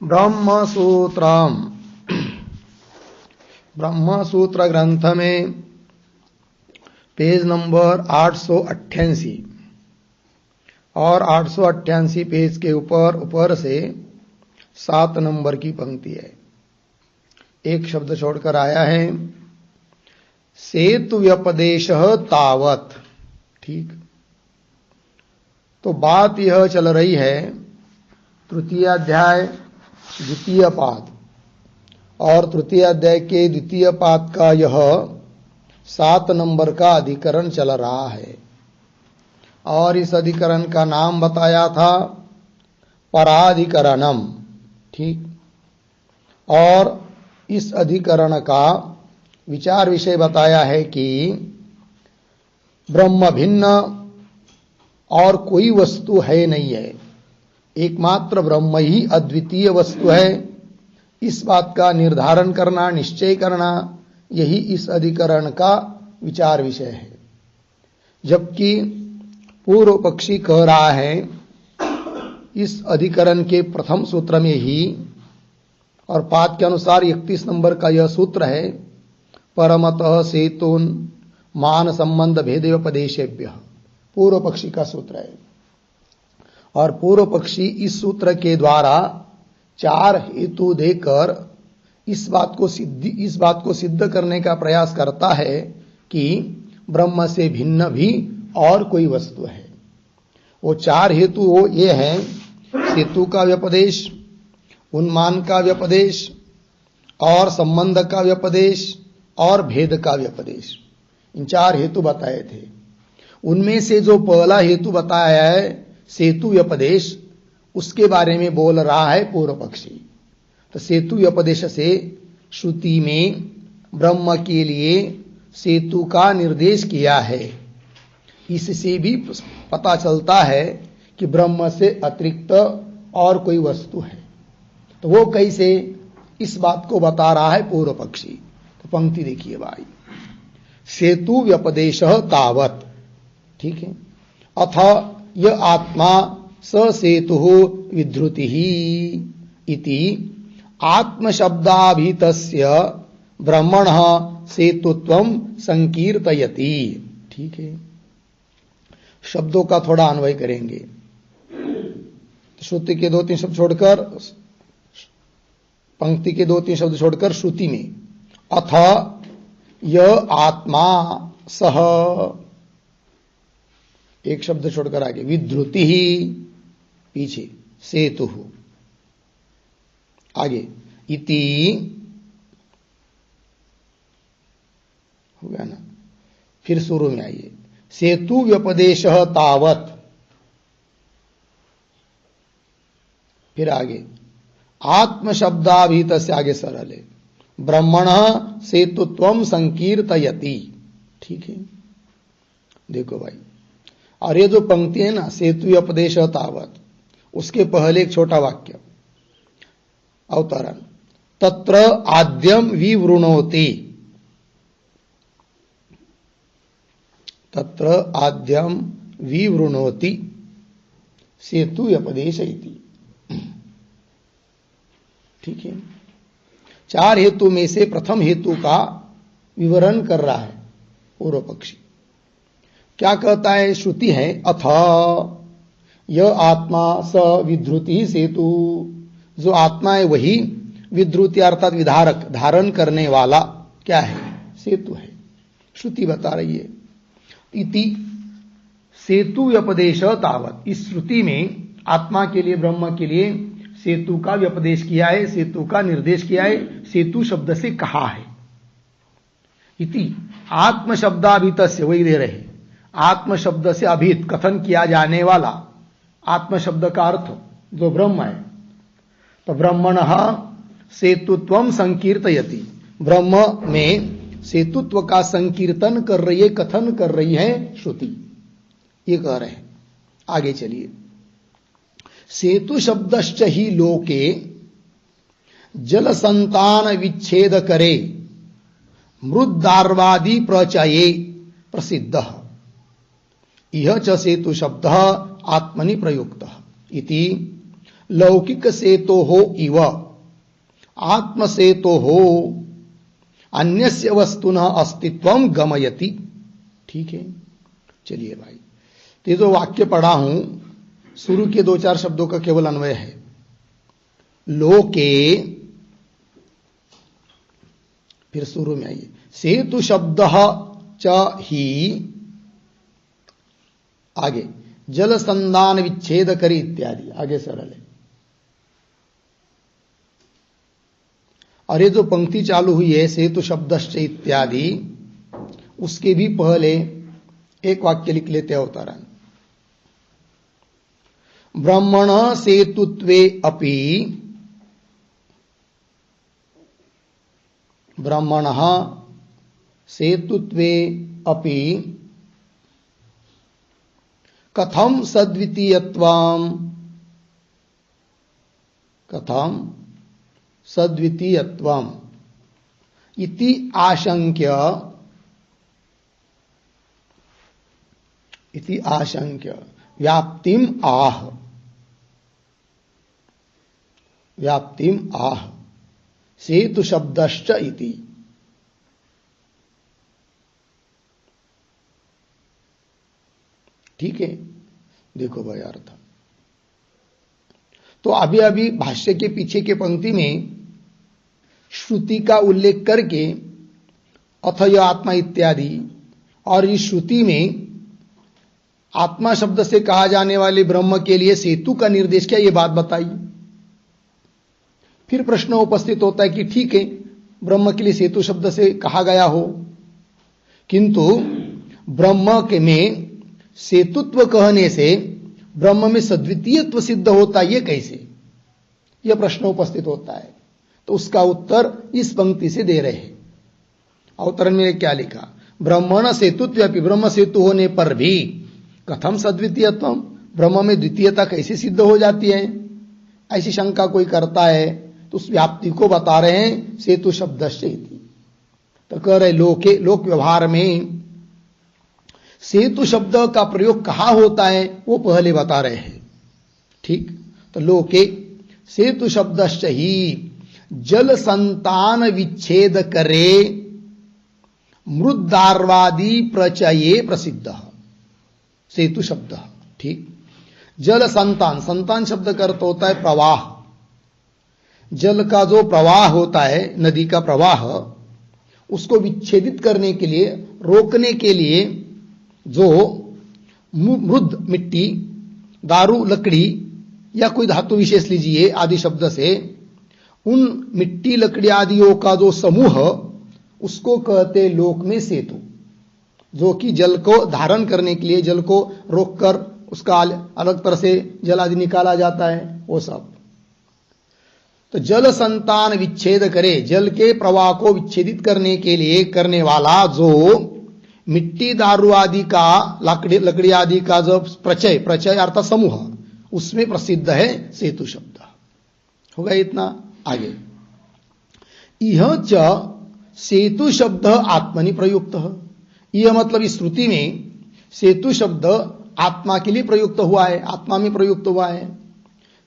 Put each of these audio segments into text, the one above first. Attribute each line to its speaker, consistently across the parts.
Speaker 1: ब्रह्मसूत्रम। ब्रह्मसूत्र ग्रंथ में page number 888 और 888 पेज के ऊपर से 7 नंबर की पंक्ति है। एक शब्द छोड़कर आया है, सेतु व्यपदेश तावत। ठीक, तो बात यह चल रही है तृतीय अध्याय द्वितीय पाद, और तृतीय अध्याय के द्वितीय पाद का यह 7 नंबर का अधिकरण चल रहा है। और इस अधिकरण का नाम बताया था पराधिकरणम। ठीक, और इस अधिकरण का विचार विषय बताया है कि ब्रह्म भिन्न और कोई वस्तु है नहीं है, एकमात्र ब्रह्म ही अद्वितीय वस्तु है। इस बात का निर्धारण करना, निश्चय करना, यही इस अधिकरण का विचार विषय है। जबकि पूर्व पक्षी कह रहा है इस अधिकरण के प्रथम सूत्र में ही, और पाद के अनुसार 31 नंबर का यह सूत्र है, परमतः सेतुन मान संबंध भेदेवपदेशेभ्य, पूर्व पक्षी का सूत्र है। और पूर्व पक्षी इस सूत्र के द्वारा 4 हेतु देकर इस बात को सिद्ध करने का प्रयास करता है कि ब्रह्म से भिन्न भी और कोई वस्तु है। वो 4 हेतु वो ये हैं, सेतु का व्यपदेश, उन्मान का व्यपदेश, और संबंध का व्यपदेश, और भेद का व्यपदेश। इन 4 हेतु बताए थे। उनमें से जो पहला हेतु बताया है सेतु व्यपदेश, उसके बारे में बोल रहा है पूर्व पक्षी। तो सेतु व्यपदेश से श्रुति में ब्रह्म के लिए सेतु का निर्देश किया है। इससे भी पता चलता है कि ब्रह्म से अतिरिक्त और कोई वस्तु है। तो वो कैसे, इस बात को बता रहा है पूर्व पक्षी। तो पंक्ति देखिए भाई, सेतु व्यपदेश तावत। ठीक है, अथ य आत्मा स सेतु विधृति इति आत्मशब्दाभितस्य ब्रह्मण सेतुत्वं संकीर्तयति। ठीक है, शब्दों का थोड़ा अन्वय करेंगे। श्रुति के 2-3 शब्द छोड़कर, पंक्ति के 2-3 शब्द छोड़कर श्रुति में अथ य आत्मा सह, एक शब्द छोड़कर आगे विधृति ही, पीछे सेतु, आगे इति, हो गया ना। फिर शुरू में आइए, सेतु व्यपदेश तावत, फिर आगे आत्म शब्दाभीत से आगे सरल है, ब्रह्मण सेतुत्वम संकीर्तयति। ठीक है, देखो भाई, और ये जो पंक्ति है ना, सेतु व्यपदेश तावत, उसके पहले एक छोटा वाक्य अवतरण, तत्र आद्यम विवृणोति, तत्र आद्यम विवृणोति सेतु व्यपदेश इति। ठीक है, 4 हेतु में से प्रथम हेतु का विवरण कर रहा है पूर्व पक्षी। क्या कहता है, श्रुति है अथ यह आत्मा स विधृति सेतु, जो आत्मा है वही विधृति अर्थात विधारक, धारण करने वाला क्या है, सेतु है। श्रुति बता रही है इति सेतु व्यपदेश तावत, इस श्रुति में आत्मा के लिए, ब्रह्म के लिए सेतु का व्यपदेश किया है, सेतु का निर्देश किया है, सेतु शब्द से कहा है। इति आत्म शब्दाभितस्य, वही दे रहे, आत्म शब्द से अभित कथन किया जाने वाला, आत्म शब्द का अर्थ जो ब्रह्म है। तो ब्रह्मणः सेतुत्वम संकीर्तयति, ब्रह्म में सेतुत्व का संकीर्तन कर रही है, कथन कर रही है श्रुति, ये कह रहे हैं। आगे चलिए, सेतु शब्दश्च ही लोके जल संतान विच्छेद करे मृद्दार्वादि प्रचये प्रसिद्ध, यह च सेतु शब्द आत्मनि प्रयुक्त इति लौकिक से तो हो इव, आत्म से तो हो अन्यस्य वस्तुनः अस्तित्वम गमयति। ठीक है, चलिए भाई, तो ये जो वाक्य पढ़ा हूं, शुरू के 2-4 शब्दों का केवल अन्वय है। लोके, फिर शुरू में आइए, सेतु शब्द च ही, आगे जल संधान विच्छेद करी इत्यादि, आगे सरल है। और ये जो पंक्ति चालू हुई है सेतु शब्दश्च इत्यादि, उसके भी पहले एक वाक्य लिख लेते हैं अवतरण। ब्रह्मण सेतुत्वे अपि, ब्रह्मणः सेतुत्वे अपि कथम सद्वितीयत्वम्, कथम सद्वितीयत्वम् इति आशंक्य, इति आशंक्य व्याप्तिम आह, व्याप्तिम आह सेतु शब्दश्च इति। ठीक है, देखो भाई अर्थ। तो अभी अभी भाष्य के पीछे के पंक्ति में श्रुति का उल्लेख करके अथय आत्मा इत्यादि, और इस श्रुति में आत्मा शब्द से कहा जाने वाले ब्रह्म के लिए सेतु का निर्देश किया, ये बात बताई। फिर प्रश्न उपस्थित होता है कि ठीक है, ब्रह्म के लिए सेतु शब्द से कहा गया हो, किंतु ब्रह्म के में सेतुत्व कहने से ब्रह्म में सद्वितीयत्व सिद्ध होता है, ये कैसे, यह प्रश्न उपस्थित होता है। तो उसका उत्तर इस पंक्ति से दे रहे हैं। अवतरण में क्या लिखा, ब्रह्मण सेतुत्व्यापि, ब्रह्म सेतु होने पर भी कथम सद्वितीयत्व, ब्रह्म में द्वितीयता कैसे सिद्ध हो जाती है, ऐसी शंका कोई करता है तो उस व्याप्ति को बता रहे हैं सेतु शब्दश्च इति। तो कह रहे लोके, लोक व्यवहार में सेतु शब्द का प्रयोग कहां होता है वो पहले बता रहे हैं। ठीक, तो लोके सेतु शब्दश्च ही जल संतान विच्छेद करे मृद्दार्वादि प्रचये प्रसिद्ध सेतु शब्द। ठीक, जल संतान, संतान शब्द का अर्थ होता है प्रवाह। जल का जो प्रवाह होता है, नदी का प्रवाह, उसको विच्छेदित करने के लिए, रोकने के लिए जो मृद मिट्टी, दारू लकड़ी या कोई धातु विशेष लीजिए आदि शब्द से, उन मिट्टी लकड़ी आदियों का जो समूह, उसको कहते लोक में सेतु, जो कि जल को धारण करने के लिए, जल को रोककर उसका अलग तरह से जल आदि निकाला जाता है, वो सब। तो जल संतान विच्छेद करे, जल के प्रवाह को विच्छेदित करने के लिए करने वाला जो मिट्टी दारू आदि का, लकड़ी आदि का जो प्रचय, प्रचय अर्थात समूह, उसमें प्रसिद्ध है सेतु शब्द। होगा इतना। आगे, यह च सेतु शब्द आत्मनि प्रयुक्त, यह मतलब इस श्रुति में सेतु शब्द आत्मा के लिए प्रयुक्त हुआ है, आत्मा में प्रयुक्त हुआ है।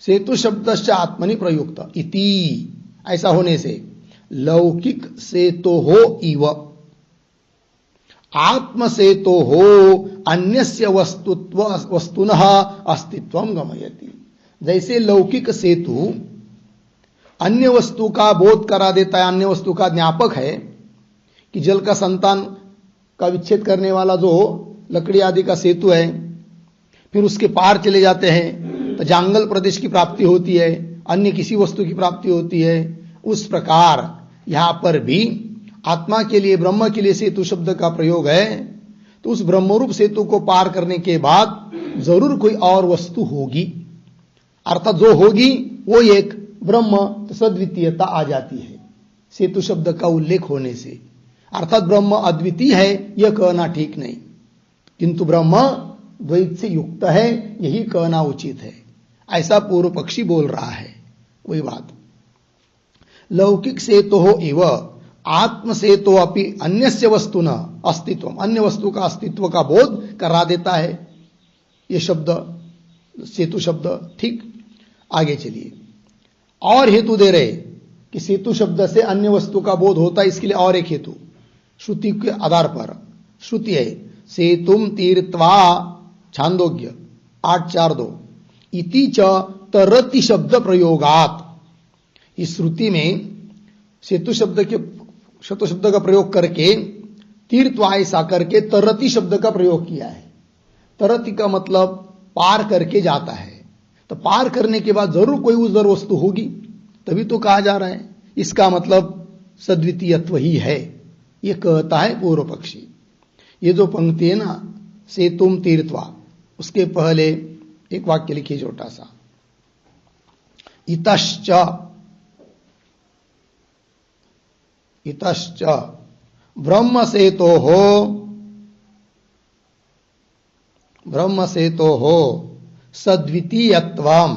Speaker 1: सेतु शब्दश्च आत्मनि प्रयुक्त इति, ऐसा होने से लौकिक से तो हो इव, आत्म से तो हो अन्यस्य वस्तुनः अस्तित्वम गमयति। जैसे लौकिक सेतु अन्य वस्तु का बोध करा देता है, अन्य वस्तु का ज्ञापक है कि जल का संतान का विच्छेद करने वाला जो लकड़ी आदि का सेतु है, फिर उसके पार चले जाते हैं तो जंगल प्रदेश की प्राप्ति होती है, अन्य किसी वस्तु की प्राप्ति होती है। उस प्रकार यहां पर भी आत्मा के लिए, ब्रह्म के लिए सेतु शब्द का प्रयोग है। तो उस ब्रह्मरूप सेतु को पार करने के बाद जरूर कोई और वस्तु होगी, अर्थात जो होगी वो एक ब्रह्म, तो सद्वितीयता आ जाती है सेतु शब्द का उल्लेख होने से। अर्थात ब्रह्म अद्वितीय है यह कहना ठीक नहीं, किंतु ब्रह्म द्वैत से युक्त है यही कहना उचित है, ऐसा पूर्व पक्षी बोल रहा है। वही बात, लौकिक से तो हो इव, आत्म से तो अपि अन्यस्य वस्तु न अस्तित्व, अन्य वस्तु का अस्तित्व का बोध करा देता है ये शब्द, सेतु शब्द। ठीक, आगे चलिए, और हेतु दे रहे कि सेतु शब्द से अन्य वस्तु का बोध होता है, इसके लिए और एक हेतु श्रुति के आधार पर। श्रुति है सेतुम तीर्थवा, छांदोग्य 8:4-2, इति च तरति शब्द प्रयोगात। इस श्रुति में सेतु शब्द का प्रयोग करके तीर्थवा ऐसा करके तरति शब्द का प्रयोग किया है। तरति का मतलब पार करके जाता है, तो पार करने के बाद जरूर कोई उधर वस्तु होगी, तभी तो कहा जा रहा है। इसका मतलब सद्वितीयत्व ही है, ये कहता है पूर्व पक्षी। ये जो पंक्ति है ना, सेतुम तीर्थवा, उसके पहले एक वाक्य लिखिए छोटा सा, इतश्च, इतश्च ब्रह्म सेतोहो, ब्रह्म सेतोहो सद्वितीयत्वम,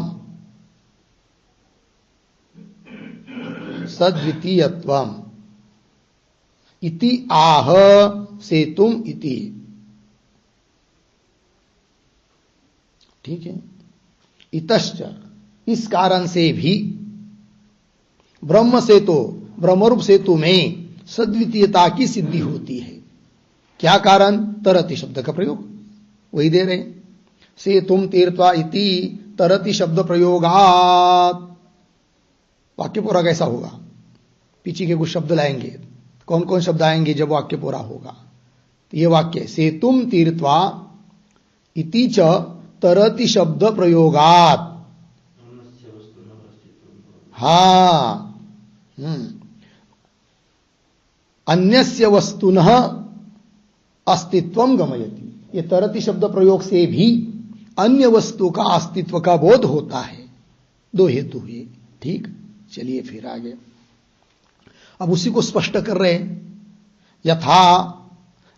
Speaker 1: सद्वितीयत्वम इति आह सेतुम इति। ठीक है, इतश्च, इस कारण से भी, ब्रह्म सेतु, ब्रह्मरूप सेतु में सद्वितीयता की सिद्धि होती है। क्या कारण? तरति शब्द का प्रयोग, वही दे रहे, सेतुम तीर्थवा इति तरति शब्द प्रयोगात। वाक्य पूरा कैसा होगा? पीछे के कुछ शब्द लाएंगे, कौन कौन शब्द आएंगे जब वाक्य पूरा होगा? तो ये वाक्य सेतुम तीर्थवा इति च तरति शब्द प्रयोगात। हाँ, अन्यस्य वस्तुनः अस्तित्वं गमयति। ये तरति शब्द प्रयोग से भी अन्य वस्तु का अस्तित्व का बोध होता है। दो हेतु हुए। ठीक, चलिए फिर आगे, अब उसी को स्पष्ट कर रहे हैं। यथा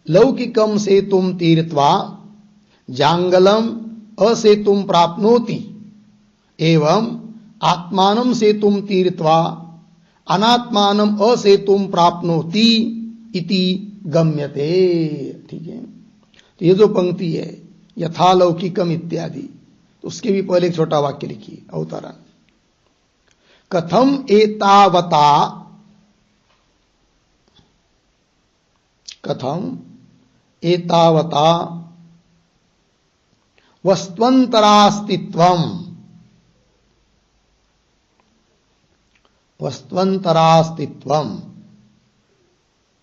Speaker 1: लौकिकम सेतुम तीर्थवा जांगलम असेतुम प्राप्नोति, एवं आत्मानं सेतुम तीर्थवा अनात्मानं असेतुम प्राप्नोति इति गम्यते। ठीक है, तो ये जो पंक्ति है यथा लौकिकम इत्यादि, तो उसके भी पहले एक छोटा वाक्य लिखिए, अवतरण। कथम एतावता, कथम एतावता वस्त्वन्तरास्तित्वम्, वस्त्वन्तरास्तित्वम्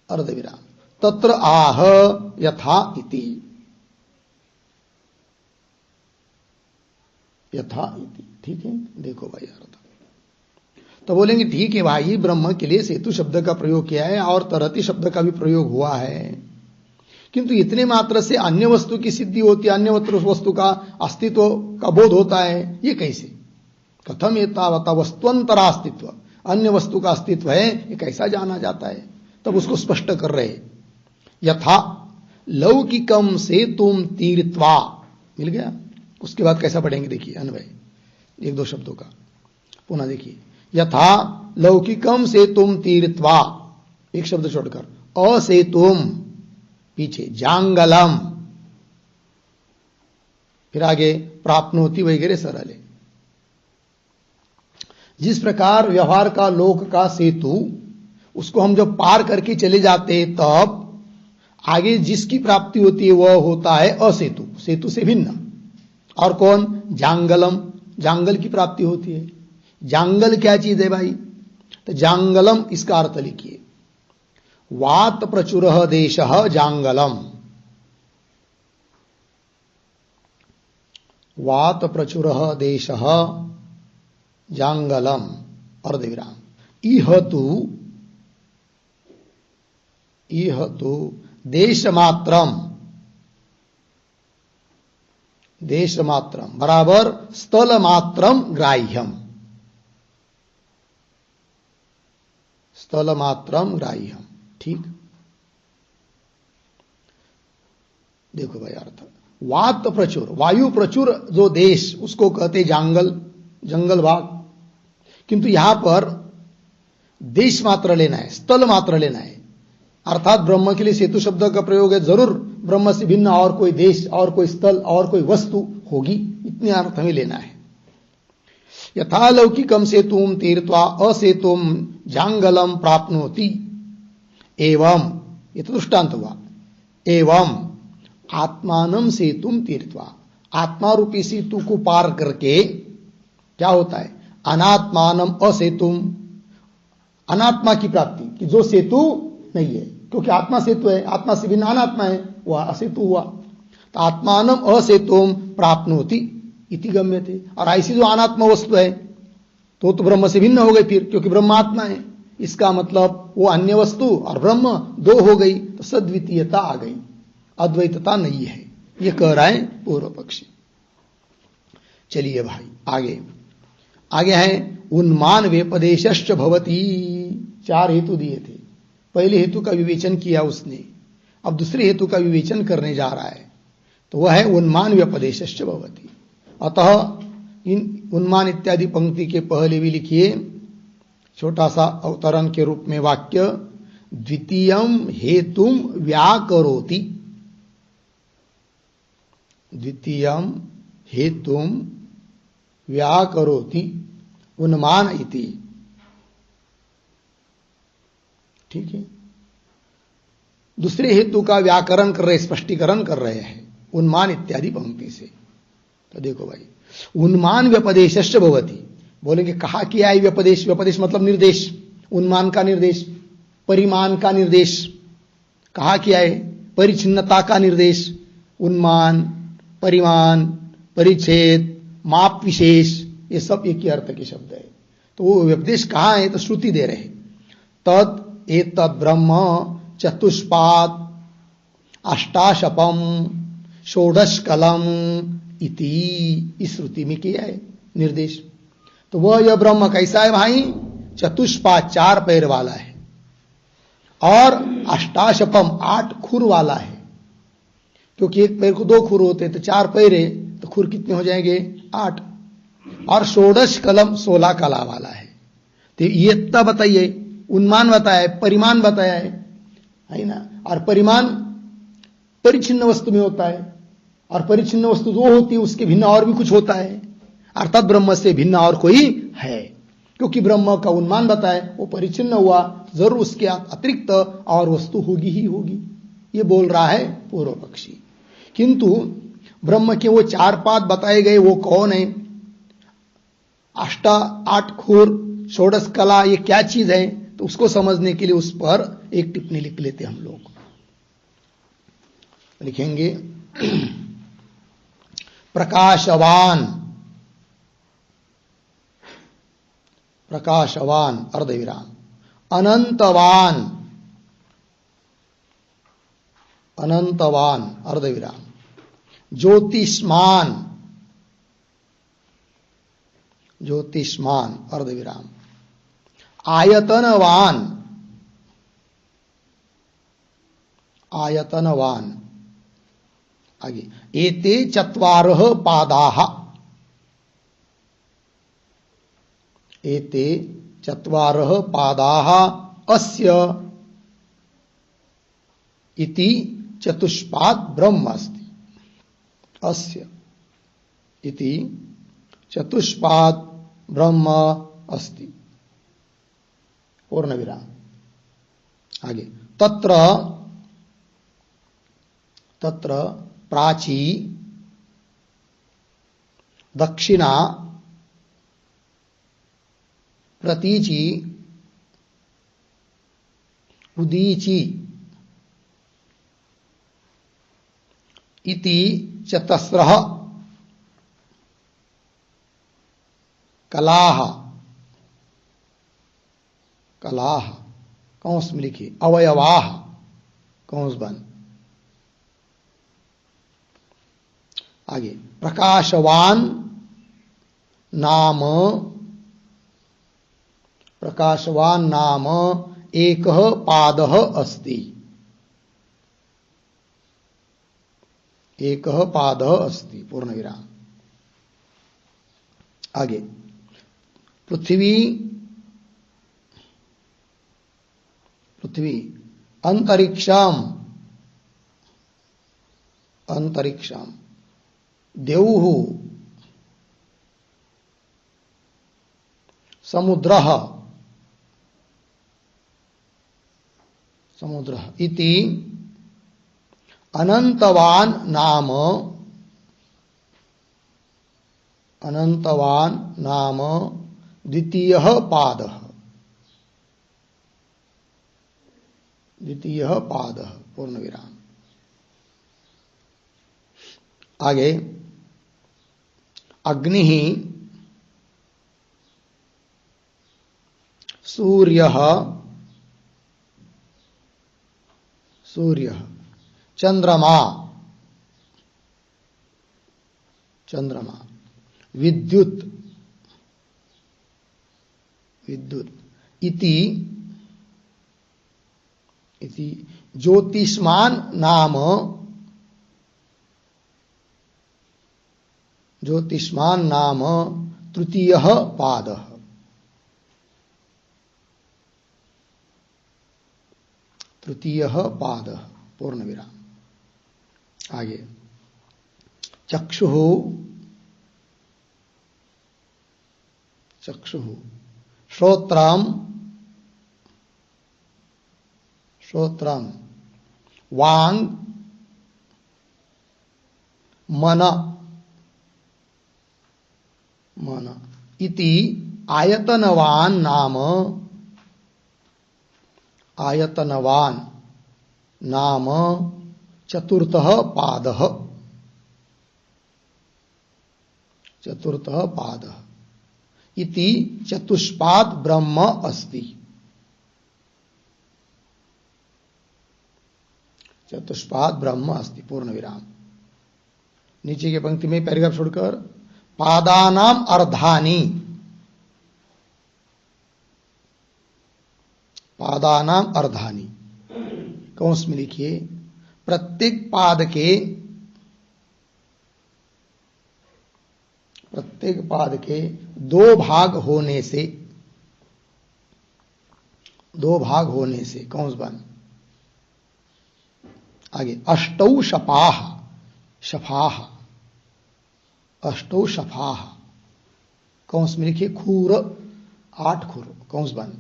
Speaker 1: अर्धविराम तत्र आह यथा इति, यथा इति। ठीक है, देखो भाई अर्थ तो बोलेंगे ठीक है भाई, ब्रह्म के लिए सेतु शब्द का प्रयोग किया है और तरति शब्द का भी प्रयोग हुआ है, किंतु इतने मात्र से अन्य वस्तु की सिद्धि होती है, अन्य वस्तु का अस्तित्व का बोध होता है, ये कैसे? कथम एतावता वस्तुअंतरास्तित्व, अन्य वस्तु का अस्तित्व है, ये कैसा जाना जाता है? तब उसको स्पष्ट कर रहे, यथा लौकिकम सेतुम तीर्थवा, मिल गया। उसके बाद कैसा पढ़ेंगे देखिए अन्वय, एक दो शब्दों का पुनः देखिए। यथा लौकिकम सेतुम तीर्थवा, एक शब्द छोड़कर, असेतुम पीछे, जांगलम, फिर आगे प्राप्नोति वगैरह सरल है। जिस प्रकार व्यवहार का लोक का सेतु, उसको हम जब पार करके चले जाते हैं तब आगे जिसकी प्राप्ति होती है वह होता है असेतु, सेतु से भिन्न। और कौन? जांगलम, जांगल की प्राप्ति होती है। जांगल क्या चीज है भाई? तो जांगलम इसका अर्थ लिखिए, वात प्रचुरः देशः जांगलम, वात प्रचुरः देशः जांगलम अर्धविराम, इह तु देशमात्रम, देशमात्रम बराबर स्थलमात्रम ग्राह्यम, स्थलमात्रम ग्राह्यम। ठीक, देखो भाई अर्थ, वात प्रचुर, वायु प्रचुर जो देश, उसको कहते जांगल, जंगल भाग, किंतु यहां पर देश मात्र लेना है, स्थल मात्र लेना है। अर्थात ब्रह्म के लिए सेतु शब्द का प्रयोग है, जरूर ब्रह्म से भिन्न और कोई देश और कोई स्थल और कोई वस्तु होगी, इतने अर्थ हमें लेना है। यथा लौकिकम सेतुम तीर्थवा असेतुम जांगलम प्राप्नोति। एवं, ये तो दृष्टांत हुआ। एवं आत्मानम सेतुम तीर्थवा, आत्मा रूपी सेतु को पार करके क्या होता है, अनात्मानम असेतुम, अनात्मा की प्राप्ति, कि जो सेतु नहीं है, क्योंकि आत्मा सेतु है, आत्मा से भिन्न अनात्मा है, वह असेतु हुआ। तो आत्मानम असेतुम प्राप्नोति इति गम्यते, और ऐसी जो अनात्मा वस्तु है तो ब्रह्म से भिन्न हो गई फिर, क्योंकि ब्रह्म आत्मा है। इसका मतलब वो अन्य वस्तु और ब्रह्म दो हो गई, तो सद्वितीयता आ गई, अद्वैतता नहीं है, ये कह रहा है पूर्व पक्षी। चलिए भाई आगे, आगे है उन्मान व्यपदेशश्च भवति। 4 हेतु दिए थे, पहले हेतु का विवेचन किया उसने, अब दूसरे हेतु का विवेचन करने जा रहा है, तो वह है उन्मान व्यपदेशश्च भवति। अतः इन उन्मान इत्यादि पंक्ति के पहले भी लिखिए छोटा सा अवतरण के रूप में वाक्य, द्वितीयम हेतुम व्याकरोति। द्वितीयम हेतुम व्याकरोति उन्मान इति। ठीक है, दूसरे हेतु का व्याकरण कर रहे, स्पष्टीकरण कर रहे हैं उन्मान इत्यादि पंक्ति से। तो देखो भाई, उन्मान व्यपदेशश्च भवति, बोलेंगे कहा किया है व्यपदेश, व्यपदेश मतलब निर्देश, उन्मान का निर्देश, परिमाण का निर्देश, कहा किया है परिच्छिन्नता का निर्देश, उन्मान, परिमाण, परिच्छेद, माप विशेष, ये सब एक ही अर्थ के शब्द है। तो वो व्यपदेश कहाँ है, तो श्रुति दे रहे, तद एतद ब्रह्म चतुष्पाद अष्टाशपम षोडशकलम इति, इस श्रुति में किया है निर्देश। तो वह यह ब्रह्म कैसा है भाई, चतुष्पाद 4 पैर वाला है, और अष्टाशपम 8 खुर वाला है, क्योंकि एक पैर को 2 खुर होते, तो 4 पैर है, तो खुर कितने हो जाएंगे 8, और षोडश कलम 16 कला वाला है। तो ये इतना बताइए, उन्मान बताया है, परिमाण बताया है ना, और परिमाण परिच्छिन्न वस्तु में होता है, और परिच्छिन्न वस्तु जो होती है उसके भिन्न और भी कुछ होता है, अर्थात ब्रह्म से भिन्न और कोई है, क्योंकि ब्रह्म का उन्मान बताए वो परिच्छिन्न हुआ, जरूर उसके अतिरिक्त और वस्तु होगी ही होगी, ये बोल रहा है पूर्व पक्षी। किंतु ब्रह्म के वो 4 पाद बताए गए वो कौन है, 8 खुर, षोडश कला, ये क्या चीज है, तो उसको समझने के लिए उस पर एक टिप्पणी लिख लेते हम लोग। लिखेंगे प्रकाशवान, प्रकाशवान अर्धविराम, अनंतवान, अनंतवान अर्धविराम, ज्योतिष्मान, ज्योतिष्मान अर्धविराम, आयतनवान, आयतनवान, आगे एते 4 पादाः, एते 4 पादाः अस्य इति चतुष्पाद ब्रह्म अस्ति, अस्य इति चतुष्पाद ब्रह्म अस्ति, पूर्ण विराम। आगे तत्र, तत्र प्राची, दक्षिणा, प्रतीची, उदीची इति 4 कलाः, कलाः कौंस में लिखिए, अवयवाः कौंस बंद। आगे प्रकाशवान नाम, प्रकाशवान नाम एकः पादः अस्ति, एकः पादः अस्ति, पूर्ण विराम। आगे पृथ्वी, पृथ्वी, अंतरिक्षम, अंतरिक्षम, देवुः, समुद्रः समुद्रः इति अनंतवान नाम द्वितीयः पादः पूर्ण विराम। आगे अग्नि सूर्यः चंद्रमा विद्युत इति ज्योतिष्मान नाम तृतीयः पादः। पूर्ण विराम। आगे चक्षुः श्रोत्रम् वांग मन इति आयतनवान नाम चतुर्थः पादः। इति चतुष्पाद ब्रह्म अस्ति। पूर्ण विराम। नीचे की पंक्ति में पैराग्राफ छोड़कर पादानाम अर्धानि कौंस में लिखिए प्रत्येक पाद के दो भाग होने से कौंस बन। आगे अष्टौ शफाः कौंस में लिखिए खूर 8 खुर कौंस बन।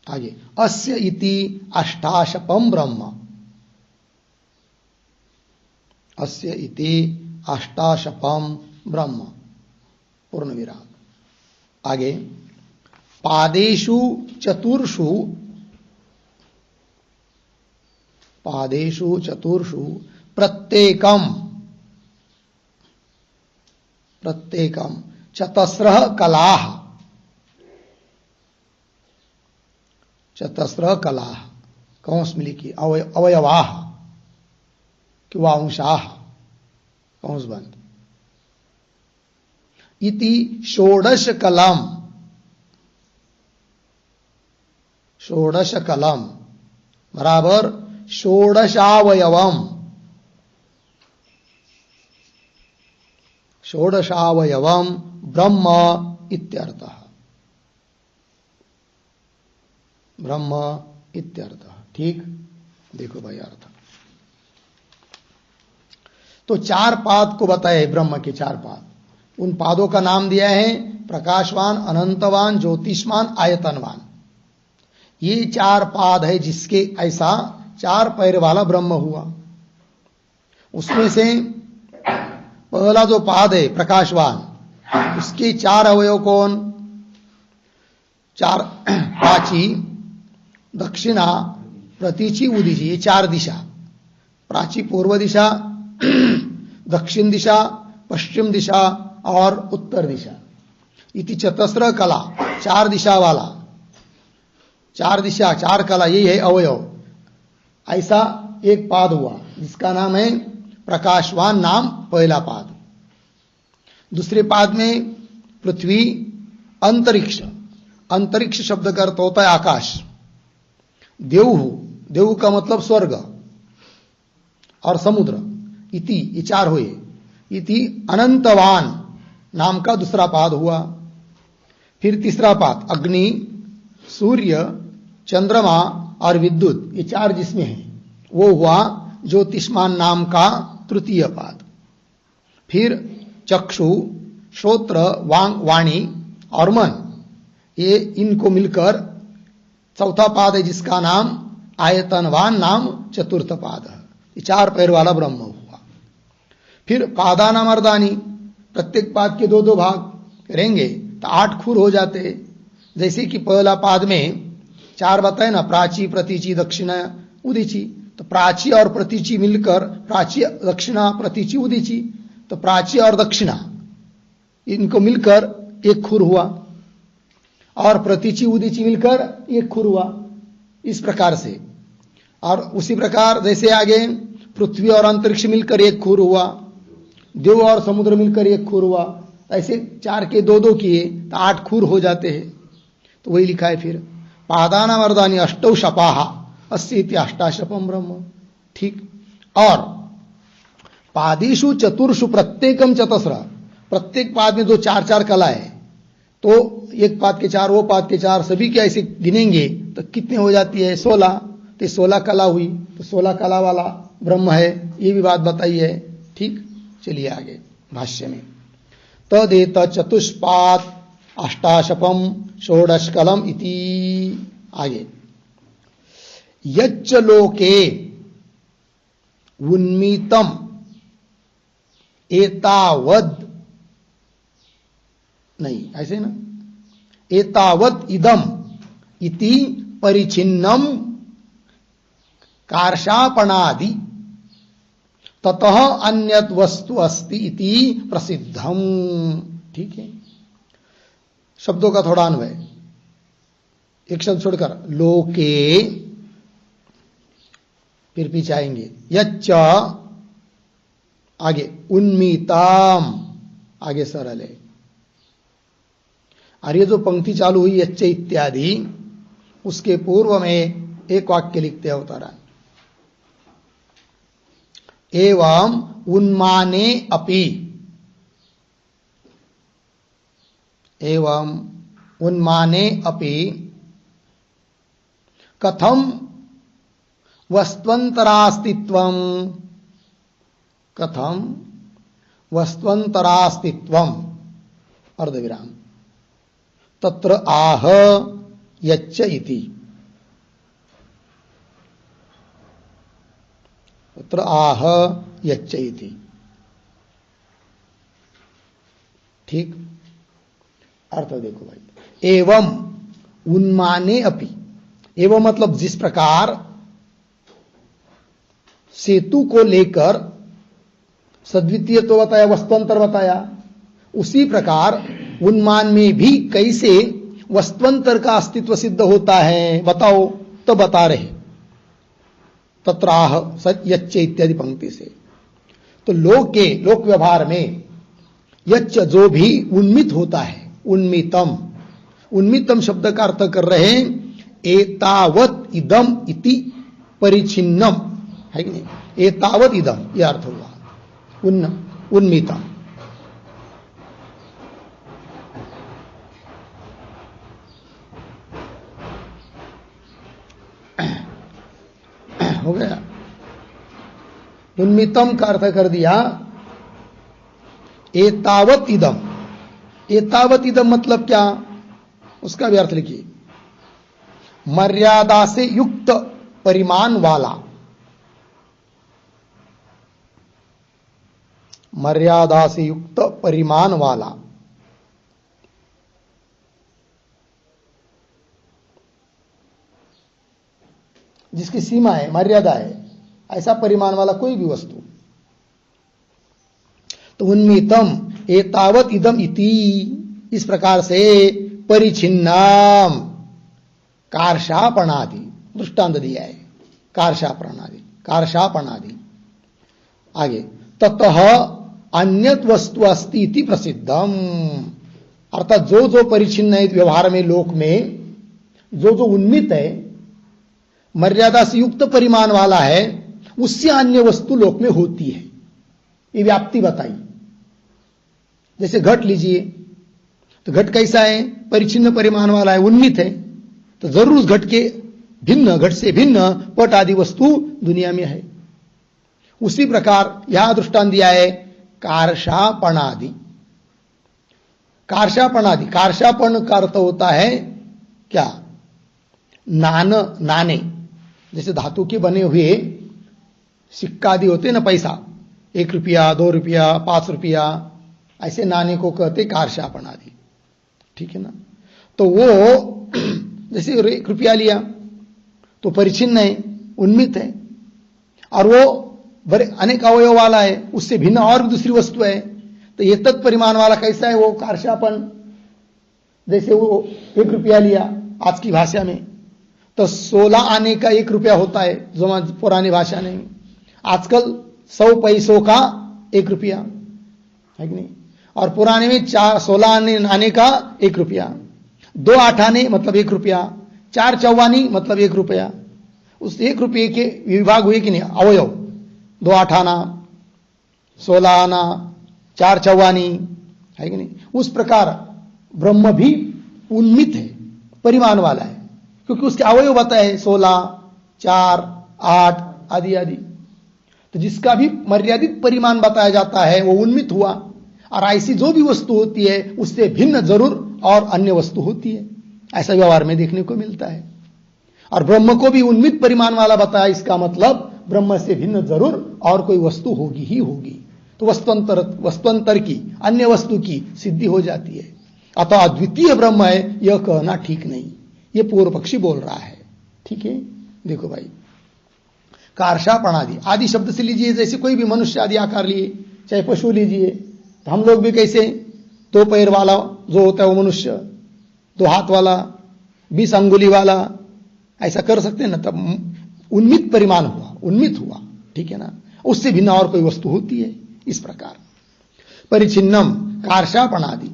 Speaker 1: आगे अस्य इति अष्टाशपम ब्रह्म पूर्ण विराम। आगे पादेषु चतुर्षु प्रत्येकम चतस्रः कलाः कौंस में लिखिए अवयवाः किंवा अंशाः कौंस बंद। इति षोडश कलम बराबर षोडशावयवम् ब्रह्म इत्यर्थः। ठीक, देखो भाई अर्थ। तो 4 पाद को बताए ब्रह्म के 4 पाद। उन पादों का नाम दिया है प्रकाशवान, अनंतवान, ज्योतिष्मान, आयतनवान। ये 4 पाद है जिसके ऐसा 4 पैर वाला ब्रह्म हुआ। उसमें से पहला जो पाद है प्रकाशवान, उसके 4 अवयव कौन? 4 प्राची, दक्षिणा, प्रतीची, उदीची, ये 4 दिशा। प्राची पूर्व दिशा, दक्षिण दिशा, पश्चिम दिशा और उत्तर दिशा। इति चतस्र कला, 4 दिशा वाला, 4 दिशा 4 कला, यही है अवयव। ऐसा एक पाद हुआ जिसका नाम है प्रकाशवान, नाम पहला पाद। दूसरे पाद में पृथ्वी, अंतरिक्ष शब्द का अर्थ होता है आकाश। देव का मतलब स्वर्ग और समुद्र। इति ये 4 हुए। इति अनंतवान नाम का दूसरा पाद हुआ। फिर तीसरा पाद अग्नि, सूर्य, चंद्रमा और विद्युत, ये 4 जिसमें है वो हुआ ज्योतिष्मान नाम का तृतीय पाद। फिर चक्षु, श्रोत्र, वाणी और मन, ये इनको मिलकर चौथा पाद है जिसका नाम आयतनवान नाम चतुर्थ पाद है। ये 4 पैर वाला ब्रह्म हुआ। फिर पादानाम अर्धानी, प्रत्येक पाद के 2-2 भाग रहेंगे तो 8 खुर हो जाते। जैसे कि पहला पाद में 4 बताए ना, प्राची, प्रतीची, दक्षिणा, उदीची। तो प्राची और प्रतीची मिलकर प्राची, दक्षिणा, प्रतीची, उदीची, तो प्राची और दक्षिणा इनको मिलकर 1 खुर हुआ, और प्रतीची उदीची मिलकर 1 खुर हुआ, इस प्रकार से। और उसी प्रकार जैसे आगे पृथ्वी और अंतरिक्ष मिलकर 1 खुर हुआ, देव और समुद्र मिलकर 1 खुर हुआ, ऐसे 4 के 2-2 किए तो 8 खुर हो जाते हैं। तो वही लिखा है फिर पादानाम अर्धानि अष्टौ शपाः अस्येति अष्टाशपम ब्रह्म। ठीक। और पादेषु चतुर्षु प्रत्येकम चतस्र, प्रत्येक पाद में जो 4-4 कला है, तो एक पाद के 4, वो पाद के 4, सभी के ऐसे गिनेंगे तो कितने हो जाती है? 16। तो 16 कला हुई, तो 16 कला वाला ब्रह्म है, ये भी बात बताई है। ठीक। चलिए आगे भाष्य में, तदेत चतुष्पाद अष्टाशपम षोडशकलम इति। आगे, यच्च लोके उन्मीतम एतावद, नहीं ऐसे ना, एतावत इदम इति परिचिन्नम कार्षापणादि ततः अन्यत वस्तु अस्ति इति प्रसिद्धम। ठीक है, शब्दों का थोड़ा अन्वय, एक शब्द छोड़कर लोके, फिर पीछे आएंगे यच्च, आगे उन्मीताम, आगे सरल है। और ये जो पंक्ति चालू हुई यच्च इत्यादि, उसके पूर्व में एक वाक्य लिखते हैं अवतरण, एवं उन्माने अपि, एवं उन्माने अपि कथम वस्त्वन्तरास्तित्वम, कथम वस्त्वन्तरास्तित्वम अर्धविराम तत्र आह यच्च इति, तत्र आह यच्च इति। ठीक, अर्थ देखो भाई, एवं उन्माने अपि, एवं मतलब जिस प्रकार सेतु को लेकर सद्वितीय तो बताया, वस्तुअंतर बताया, उसी प्रकार उन्मान में भी कैसे वस्तुअंतर का अस्तित्व सिद्ध होता है बताओ, तो बता रहे तत्राह यच्च इत्यादि पंक्ति से। तो लोक व्यवहार में यच्च जो भी उन्मित होता है, उन्मितम, उन्मितम शब्द का अर्थ कर रहे हैं एतावत इदम इति परिचिन्नम, है कि नहीं? एतावत इदम यह अर्थ हुआ उन्मितम। हो गया, उन्मितम का अर्थ कर दिया एतावत इदम। एतावत इदम मतलब क्या, उसका भी अर्थ लिखिए, मर्यादा से युक्त परिमाण वाला, मर्यादा से युक्त परिमाण वाला। जिसकी सीमा है, मर्यादा है, ऐसा परिमाण वाला कोई भी वस्तु। तो उन्मितम एतावत इदम इति, इस प्रकार से परिचिन्नाम, कार्षापणादि दृष्टांत दिया है, कार्षापणादि, कार्षापणादि। आगे, ततः अन्यत वस्तु अस्ति इति प्रसिद्धम, अर्थात जो जो परिचिन्न है व्यवहार में, लोक में जो जो उन्मित है, मर्यादा से युक्त परिमाण वाला है, उससे अन्य वस्तु लोक में होती है, ये व्याप्ति बताई। जैसे घट लीजिए, तो घट कैसा है, परिचिन्न परिमाण वाला है, उन्मित है, तो जरूर उस घट के भिन्न, घट से भिन्न पट आदि वस्तु दुनिया में है। उसी प्रकार यहां दृष्टांत दिया है कार्षापणादि, कार्शापण आदि, कार्शापण का अर्थ होता है क्या? नाने, जैसे धातु के बने हुए सिक्का आदि होते हैं ना, पैसा, 1 रुपया, 2 रुपया, 5 रुपया, ऐसे नाने को कहते कार्शापण आदि, ठीक है ना। तो वो जैसे 1 रुपया लिया तो परिचिन्न है, उन्मित है, और वो बड़े अनेक अवयव वाला है, उससे भिन्न और भी दूसरी वस्तु है, तो ये तत्परिमाण वाला कैसा है वो कार्शापण। जैसे वो 1 रुपया लिया आज की भाषा में, तो 16 आने का 1 रुपया होता है, जो पुरानी भाषा में। आजकल 100 पैसों का 1 रुपया है कि नहीं, और पुराने में 16 आने का 1 रुपया, 2 8 आने मतलब 1 रुपया, 4 चौवानी मतलब 1 रुपया। उस 1 रुपये के विभाग हुए कि नहीं, अवयव, 2 8 आना, 16 आना, 4 चौवानी, है कि नहीं। उस प्रकार ब्रह्म भी उन्मित है, परिमाण वाला है, क्योंकि उसके अवयव बताए 16, 4, 8 आदि आदि। तो जिसका भी मर्यादित परिमाण बताया जाता है वो उन्मित हुआ, और ऐसी जो भी वस्तु होती है उससे भिन्न जरूर और अन्य वस्तु होती है, ऐसा व्यवहार में देखने को मिलता है। और ब्रह्म को भी उन्मित परिमाण वाला बताया, इसका मतलब ब्रह्म से भिन्न जरूर और कोई वस्तु होगी ही होगी, तो वस्तुअंतर की, अन्य वस्तु की सिद्धि हो जाती है। अतः अद्वितीय ब्रह्म है यह कहना ठीक नहीं, ये पूर्व पक्षी बोल रहा है, ठीक है। देखो भाई, कार्शापण आदि, आदि शब्द से लीजिए, जैसे कोई भी मनुष्य आदि आकार लिए, चाहे पशु लीजिए, तो हम लोग भी कैसे 2 पैर वाला जो होता है वो मनुष्य, 2 हाथ वाला, 20 अंगुली वाला, ऐसा कर सकते हैं ना, तब उन्मित परिमाण हुआ, उन्मित हुआ, ठीक है ना। उससे भिन्न और कोई वस्तु होती है, इस प्रकार। परिचिन्नम कार्शापण आदि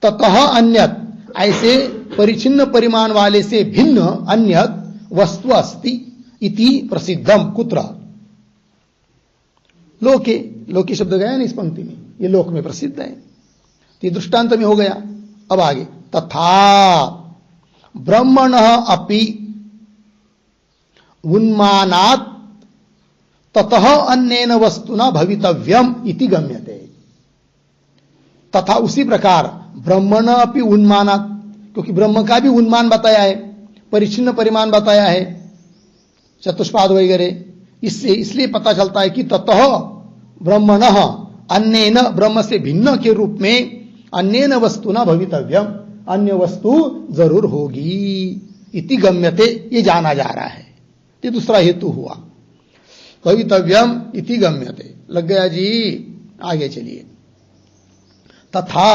Speaker 1: ततः अन्यत, ऐसे परिचिन्न परिमाण वाले से भिन्न अन्यत वस्तु अस्ति इति प्रसिद्धम कुत्र, लोके, लोके शब्द गया ना इस पंक्ति में, ये लोक में प्रसिद्ध है, ये दृष्टांत में हो गया। अब आगे, तथा ब्रह्मणः अपि उन्मानात् ततः अन्येन वस्तुना भवितव्यम इति गम्यते। तथा उसी प्रकार ब्रह्मण अपि उन्मानात्, क्योंकि ब्रह्म का भी उन्मान बताया है, परिचिन्न परिमाण बताया है, चतुष्पाद वगैरह, इससे इसलिए पता चलता है कि ततः ब्रह्मणः अन्येन, ब्रह्म से भिन्न के रूप में, अन्येन वस्तुना भवितव्यम, अन्य वस्तु जरूर होगी, इति गम्यते, ये जाना जा रहा है, ये दूसरा हेतु हुआ। भवितव्यम इति गम्यते, लग गया जी। आगे चलिए, तथा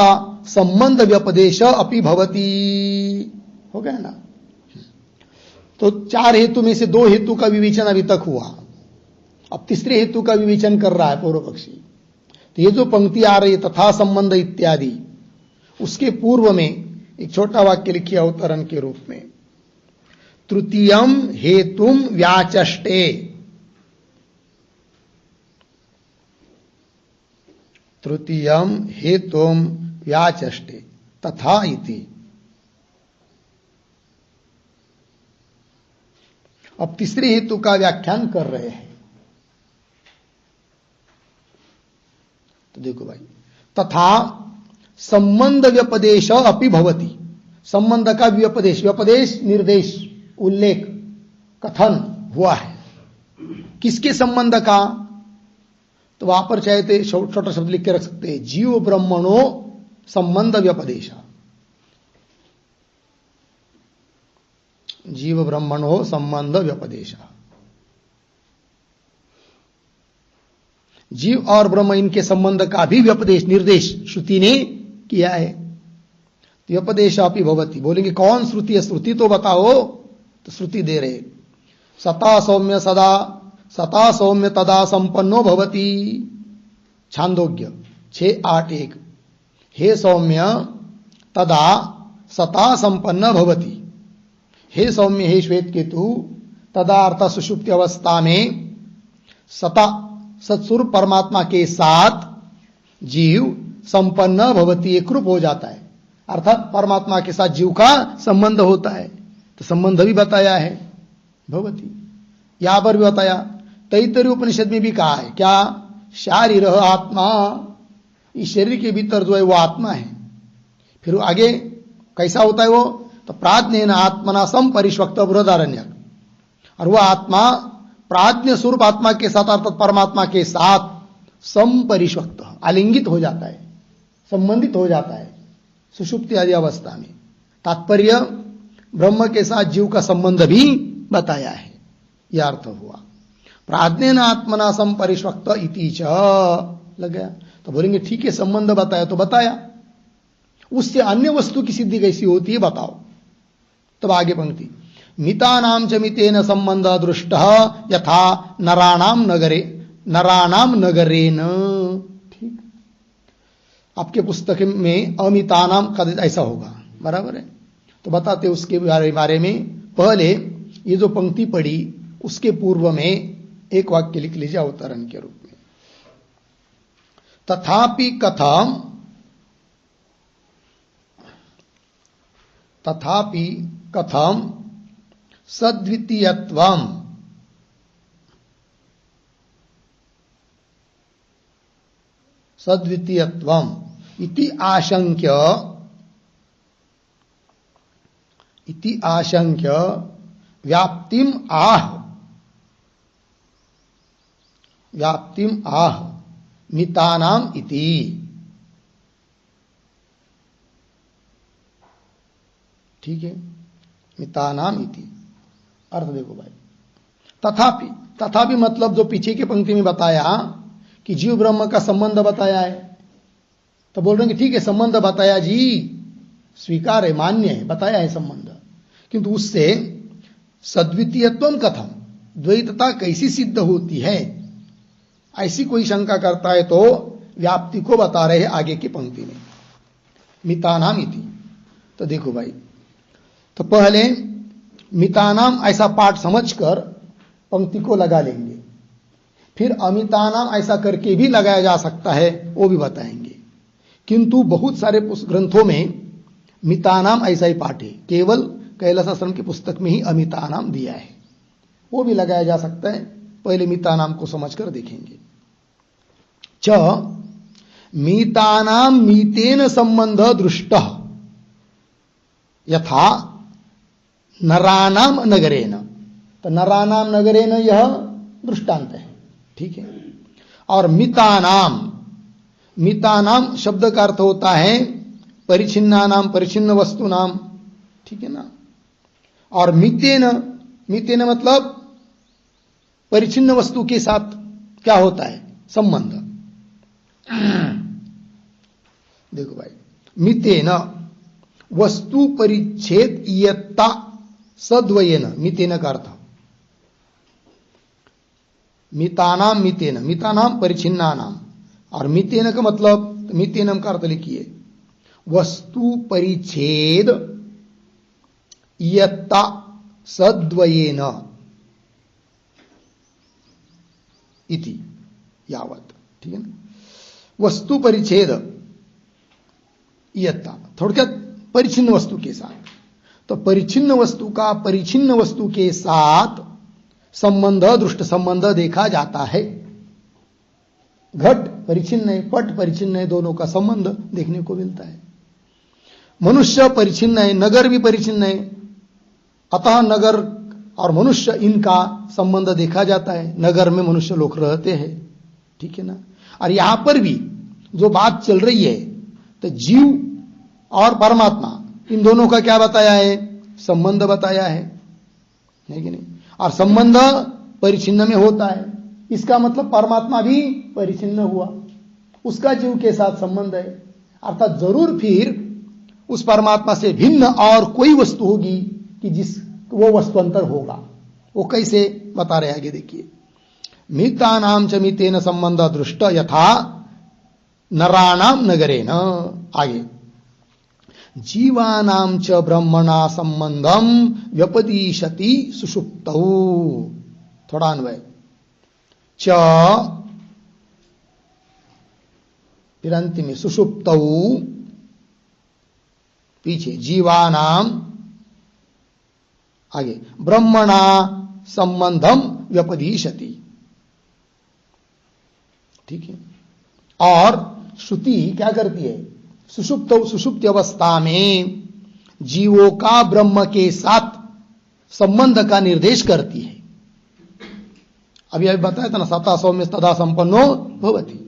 Speaker 1: संबंध व्यपदेश अपि भवति, हो गया ना। तो 4 हेतु में से 2 हेतु का विवेचन अभी तक हुआ, अब तीसरे हेतु का विवेचन कर रहा है पूर्व पक्षी। तो ये जो पंक्ति आ रही है तथा संबंध इत्यादि, उसके पूर्व में एक छोटा वाक्य लिखिए अवतरण के रूप में, तृतीयम हेतुम व्याचष्टे, तृतीयम हेतुम व्याचष्टे तथा इति। अब तीसरे हेतु का व्याख्यान कर रहे हैं। तो देखो भाई, तथा संबंध व्यपदेश अपि भवति, संबंध का व्यपदेश, व्यपदेश निर्देश, उल्लेख, कथन हुआ है, किसके संबंध का? तो वहां पर चाहे तो छोटा शब्द लिख के रख सकते हैं, जीव ब्रह्मणो संबंध व्यपदेश, जीव ब्रह्मणो संबंध व्यपदेश, जीव और ब्रह्म इनके संबंध का भी व्यपदेश, निर्देश श्रुति ने किया है। व्यपदेशापि भवति, बोलेंगे कौन श्रुति है? श्रुति तो बताओ, तो श्रुति दे रहे, सता सौम्य सदा, सता सौम्य तदा संपन्नो भवति, छांदोग्य 6:8:1, हे सौम्य तदा सता संपन्न भवति, हे सौम्य, हे श्वेत केतु, तदा अर्थात सुषुप्ति अवस्था में सता सत्स्वरूप परमात्मा के साथ जीव संपन्न भवति, एकरूप हो जाता है, अर्थात परमात्मा के साथ जीव का संबंध होता है। तो संबंध भी बताया है भवति, यहां पर भी बताया, तैत्तरीय उपनिषद में भी कहा है क्या? शारीर आत्मा, इस शरीर के भीतर जो है वो आत्मा है, फिर आगे कैसा होता है वो, तो प्राज्ञेन आत्मना सम परिष्वक्त बृहदारण्यक, और वह आत्मा प्राज्ञ स्वरूप आत्मा के साथ अर्थात परमात्मा के साथ संपरिष्वक्त आलिंगित हो जाता है, संबंधित हो जाता है सुषुप्ति आदि अवस्था में। तात्पर्य ब्रह्म के साथ जीव का संबंध भी बताया है, यह अर्थ हुआ। प्राज्ञेन आत्मना संपरिष्वक्त इति च लग गया। तो बोलेंगे ठीक है, संबंध बताया तो बताया, उससे अन्य वस्तु की सिद्धि कैसी होती है बताओ। तब आगे पंक्ति, मितानाम च मितेन संबंध दृष्ट यथा नराणाम नगरेन। ठीक, आपके पुस्तक में अमितानाम का ऐसा होगा, बराबर है। तो बताते उसके बारे में, पहले ये जो पंक्ति पढ़ी उसके पूर्व में एक वाक्य लिख लीजिए अवतरण के रूप में। तथापि कथम सद्वितीयत्वम इति आशंक्य व्याप्तिम आह मितानाम इति। ठीक है, मितानाम इति अर्थ देखो भाई। तथापि मतलब जो पीछे की पंक्ति में बताया कि जीव ब्रह्म का संबंध बताया है, तो बोल रहे हैं कि ठीक है संबंध बताया जी, स्वीकार है, मान्य है, बताया है संबंध, किंतु उससे सद्वितीयत्वम कथम, द्वैतता कैसी सिद्ध होती है, ऐसी कोई शंका करता है तो व्याप्ति को बता रहे हैं आगे की पंक्ति में, मितानाम इति। तो देखो भाई, तो पहले मितानाम ऐसा पाठ समझकर पंक्ति को लगा लेंगे, फिर अमितानाम ऐसा करके भी लगाया जा सकता है, वो भी बताएंगे। किंतु बहुत सारे ग्रंथों में मितानाम ऐसा ही पाठ है, केवल कैलासाश्रम की पुस्तक में ही अमितानाम दिया है, वो भी लगाया जा सकता है। पहले मितानाम को समझकर देखेंगे। च मीतानाम मीतेन संबंध दृष्ट यथा नरानाम नगरेन। तो नरानाम नगरेन यह दृष्टांत है, ठीक है। और मितानाम शब्द का अर्थ होता है परिचिन्नानाम, परिचिन्न वस्तु नाम, ठीक है ना। और मितेन मतलब परिचिन्न वस्तु के साथ क्या होता है, संबंध। देखो भाई, मितेन वस्तु परिच्छेद इयत्ता सद्वयेन, मितेन का अर्थ मितानाम मितेन, मितानाम परिचिन्नानाम, और मितेन का मतलब, मितेनम का अर्थ लिखिए वस्तु परिच्छेद इयत्ता सद्वयेन इति यावत, ठीक है ना। वस्तु परिच्छेद इयत्ता, थोड़क्यात परिचिन्न वस्तु के साथ। तो परिचिन्न वस्तु का परिचिन्न वस्तु के साथ संबंध, दृष्ट संबंध देखा जाता है। घट परिचिन्न है, पट परिचिन्न है, दोनों का संबंध देखने को मिलता है। मनुष्य परिचिन्न है, नगर भी परिचिन्न है, अतः नगर और मनुष्य इनका संबंध देखा जाता है। नगर में मनुष्य लोग रहते हैं, ठीक है ना। और यहां पर भी जो बात चल रही है, तो जीव और परमात्मा इन दोनों का क्या बताया है, संबंध बताया है कि नहीं। और संबंध परिचिन्न में होता है, इसका मतलब परमात्मा भी परिचिन्न हुआ, उसका जीव के साथ संबंध है। अर्थात जरूर फिर उस परमात्मा से भिन्न और कोई वस्तु होगी कि जिस वो वस्तुअंतर होगा। वो कैसे बता रहे आगे देखिए। मितानाम च मितेन संबंध दृष्ट यथा नराणाम नगरेन। आगे जीवानाम च ब्रह्मणा संबंधम व्यपदिशति सुषुप्तौ। थोड़ा अन्वय, च फिर अंतिम में सुषुप्तौ, पीछे जीवानाम, आगे ब्रह्मणा संबंधम व्यपदिशति, ठीक है। और श्रुति क्या करती है, सुषुप्ति अवस्था में जीवों का ब्रह्म के साथ संबंध का निर्देश करती है। अभी बताया था ना, सता सौम्य तदा संपन्नो भवति।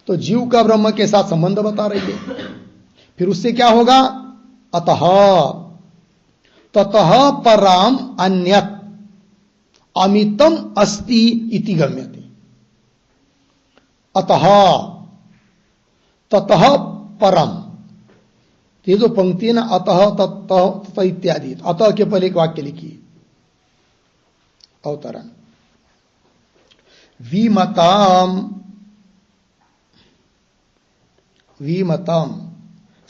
Speaker 1: तो जीव का ब्रह्म के साथ संबंध बता रही है। फिर उससे क्या होगा? अतः ततः पराम अन्यत् अमितम अस्ति इति गम्यते। अतः ततः परम, ये जो पंक्ति है ना, अतः ततः इत्यादि, अतः के पहले एक वाक्य लिखिए, अवतरण। विमतम विमतम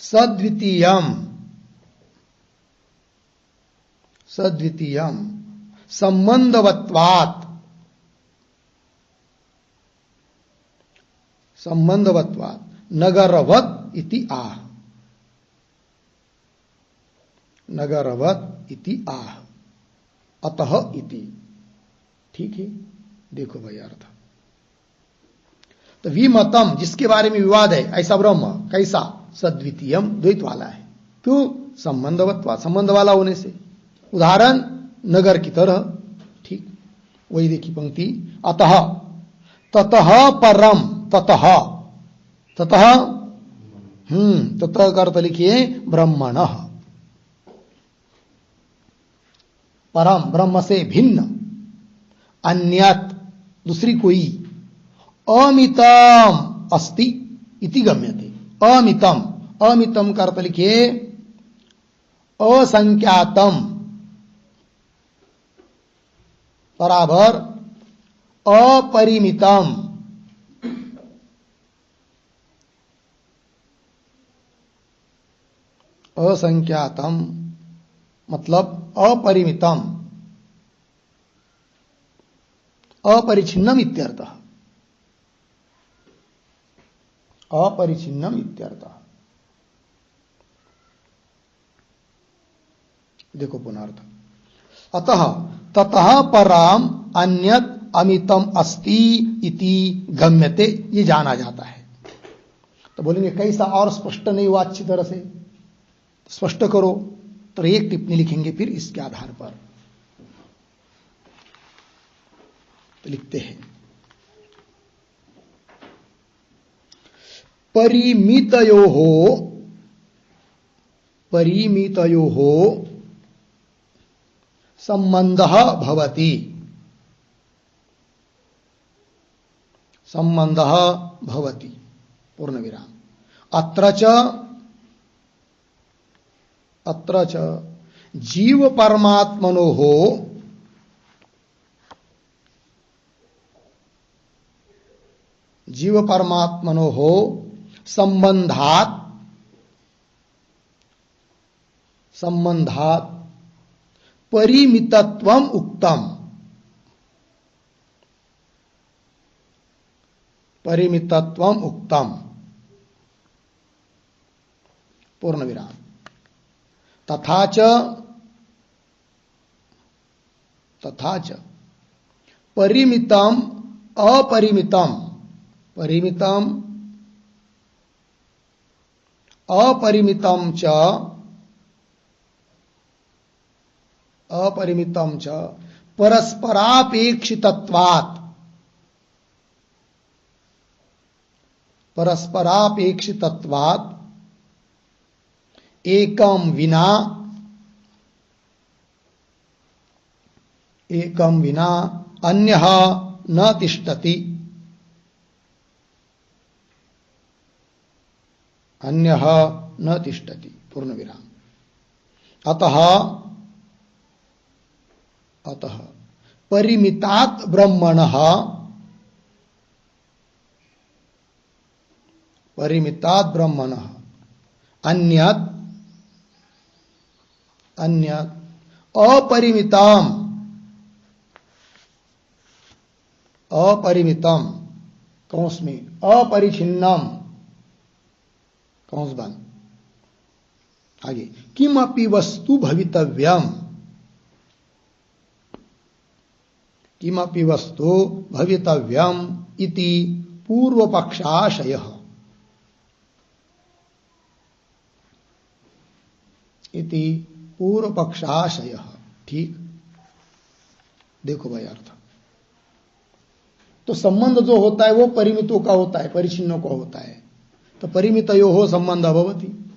Speaker 1: सद्वितीयम सद्वितीयम संबंधवत्वात् नगरवत् इति आह। नगरवत् इति आह, अतः इति। ठीक है, देखो भाई अर्थ। तो विमतम, जिसके बारे में विवाद है, ऐसा ब्रह्म कैसा? सद्वितीयम, द्वैत वाला है। क्यों? संबंधवत्वात्, संबंध वाला होने से। उदाहरण नगर की तरह। ठीक, वही देखी पंक्ति। अतः ततः परम, ततः ततः ततः का अर्थ लिखिए ब्रह्मणः। परम, ब्रह्म से भिन्न। अन्यत्, दूसरी कोई। अमितम अस्ति इति गम्यते। अमितम, अमितम का अर्थ लिखिए असंख्यातम बराबर अपरिमितम। असंख्यातम मतलब अपरिमितम, अपरिछिन्नम इत्यर्थः। अपरिछिन्नम इत्यर्थः। देखो पुनर्थ। अतः ततः पराम अन्यत् अमितम अस्ति इति गम्यते, ये जाना जाता है। तो बोलेंगे कैसा? और स्पष्ट नहीं हुआ अच्छी तरह से, स्पष्ट करो। तो एक टिप्पणी लिखेंगे फिर इसके आधार पर। तो लिखते हैं, परिमितयोः संबंधः भवति। संबंधः भवति पूर्ण विराम। अत्र च जीव परमात्मनोः संबंधात् परिमितत्वम उक्तम। परिमितत्वम उक्तम पूर्ण विराम। तथा च परिमितम अपरिमितम, अपरिमितम च परस्परापेक्षितत्वात् एकम विना अन्यः न तिष्ठति। अन्यः न तिष्ठति पूर्ण विराम। अतः परिमितात् ब्रह्मणः अन्यत् अपरिमितम कौंस में अपरिछिन्नम कौंस बंद। आगे किमपि वस्तु भवितव्यम, किमपि वस्तु भवितव्यम इति पूर्व पक्षाशयः। इति पूर्व पक्षाशय। ठीक, देखो भाई अर्थ। तो संबंध जो होता है वो परिमितों का होता है, परिचिन्नों का होता है। तो परिमितयो हो संबंध भवति।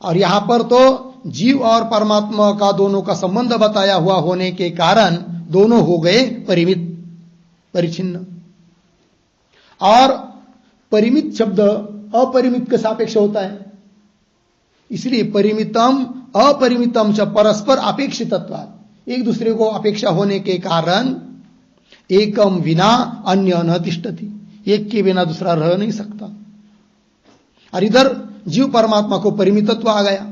Speaker 1: और यहां पर तो जीव और परमात्मा का दोनों का संबंध बताया हुआ होने के कारण दोनों हो गए परिमित, परिचिन्न। और परिमित शब्द अपरिमित के सापेक्ष होता है, इसलिए परिमितम अपरिमितम च परस्पर अपेक्षितत्वात्, एक दूसरे को अपेक्षा होने के कारण एकम विना अन्य न तिष्ठति, एक के बिना दूसरा रह नहीं सकता। और इधर जीव परमात्मा को परिमितत्व आ गया,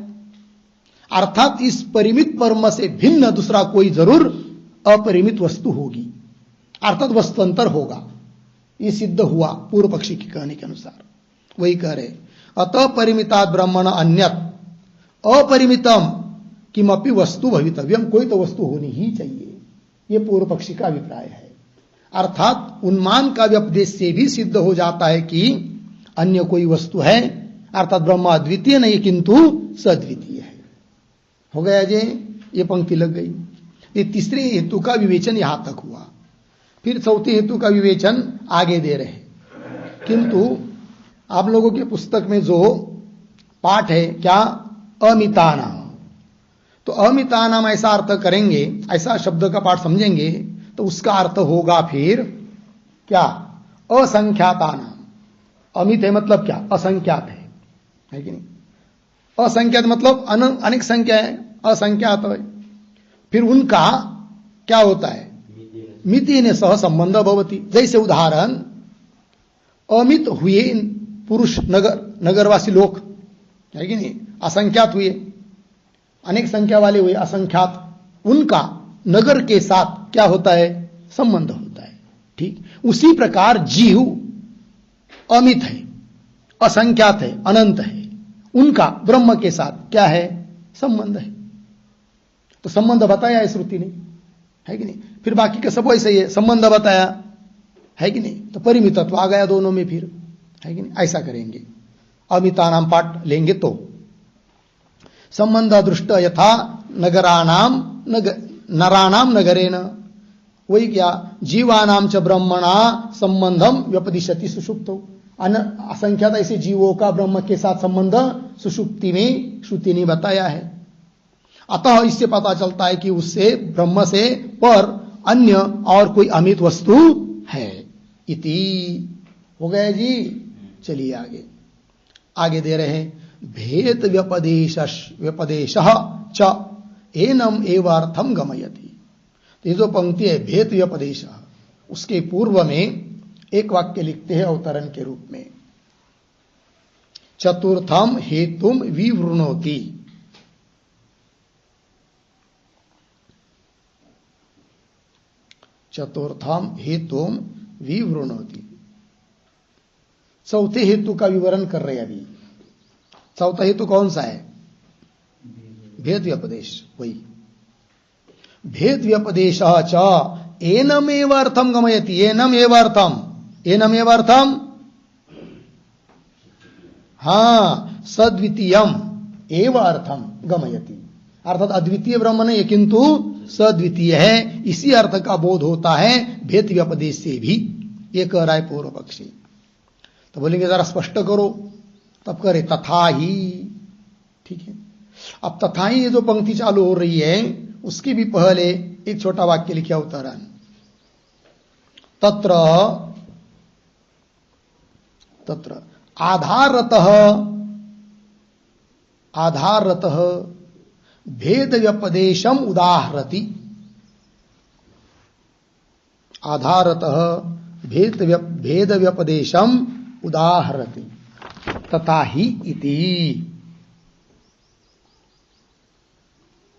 Speaker 1: अर्थात इस परिमित परम से भिन्न दूसरा कोई जरूर अपरिमित वस्तु होगी, अर्थात वस्तुअंतर होगा। ये सिद्ध हुआ पूर्व पक्षी के कहने के अनुसार। वही कह रहे अतः परिमितात् ब्रह्मण अन्यत् अपरिमितम किमपि वस्तु भवितव्यम, कोई तो वस्तु होनी ही चाहिए। ये पूर्व पक्षी का अभिप्राय है। अर्थात उन्मान का व्यपदेश से भी सिद्ध हो जाता है कि अन्य कोई वस्तु है, अर्थात ब्रह्म अद्वितीय नहीं किंतु सद्वितीय है। हो गया जी, ये पंक्ति लग गई। ये तीसरे हेतु का विवेचन यहां तक हुआ। फिर चौथे हेतु का विवेचन आगे दे रहे। किंतु आप लोगों के पुस्तक में जो पाठ है क्या, अमितानाम, तो अमितानाम ऐसा अर्थ करेंगे, ऐसा शब्द का पाठ समझेंगे तो उसका अर्थ होगा फिर क्या, असंख्यातानाम। अमित है मतलब क्या, असंख्यात है कि नहीं। असंख्यात मतलब अनेक संख्या है, असंख्यात है। फिर उनका क्या होता है, मितेन सह संबंध भवति। जैसे उदाहरण, अमित हुए पुरुष नगरवासी लोग है कि नहीं, असंख्यात हुए, अनेक संख्या वाले हुए असंख्यात, उनका नगर के साथ क्या होता है, संबंध होता है। ठीक, उसी प्रकार जीव अमित है, असंख्यात है, अनंत है, उनका ब्रह्म के साथ क्या है, संबंध है। तो संबंध बताया है श्रुति ने, है कि नहीं। फिर बाकी का सब वैसे ही है, संबंध बताया है कि नहीं। तो परिमितत्व आ गया दोनों में फिर, है कि नहीं। ऐसा करेंगे, अमिता नाम पाठ लेंगे तो संबंध दृष्ट यथा नगराणाम नराणाम नगरेण, वही क्या, जीवानाम च ब्रह्मणा संबंधम व्यपदिशति सुषुप्तो। असंख्यात ऐसे जीवों का ब्रह्म के साथ संबंध सुषुप्ति में श्रुति ने बताया है। अतः इससे पता चलता है कि उससे ब्रह्म से पर अन्य और कोई अमित वस्तु है। इति हो गया जी। चलिए आगे, आगे दे रहे हैं, भेद व्यपदेश च एनम एवार्थम गमयति। तो ये जो पंक्ति है भेद व्यपदेश, उसके पूर्व में एक वाक्य लिखते हैं अवतरण के रूप में, चतुर्थम हेतुम विवृणोति। चतुर्थम हेतुम विवृणोति, चौथे हेतु का विवरण कर रहे हैं अभी। चौथा हेतु कौन सा है, भेद व्यपदेश। वही भेद व्यपदेश च एनमेव अर्थम गमयति। एनम एव अर्थम, एनम एव अर्थम, हाँ, सद्वितीयम एव अर्थम गमयति, अर्थात अद्वितीय ब्रह्म नहीं किंतु सद्वितीय है, इसी अर्थ का बोध होता है भेद व्यपदेश से भी। ये कह रहा है पूर्व पक्षी। तो बोलेंगे जरा स्पष्ट करो, तब करे तथा ही। ठीक है, अब तथा ही ये जो पंक्ति चालू हो रही है उसके भी पहले एक छोटा वाक्य लिखा उदाहरण, तत्र तत्र आधारतः भेद व्यपदेशम उदाहरति। आधारतः भेद व्यपदेशम उदाहरति तथा ही इति।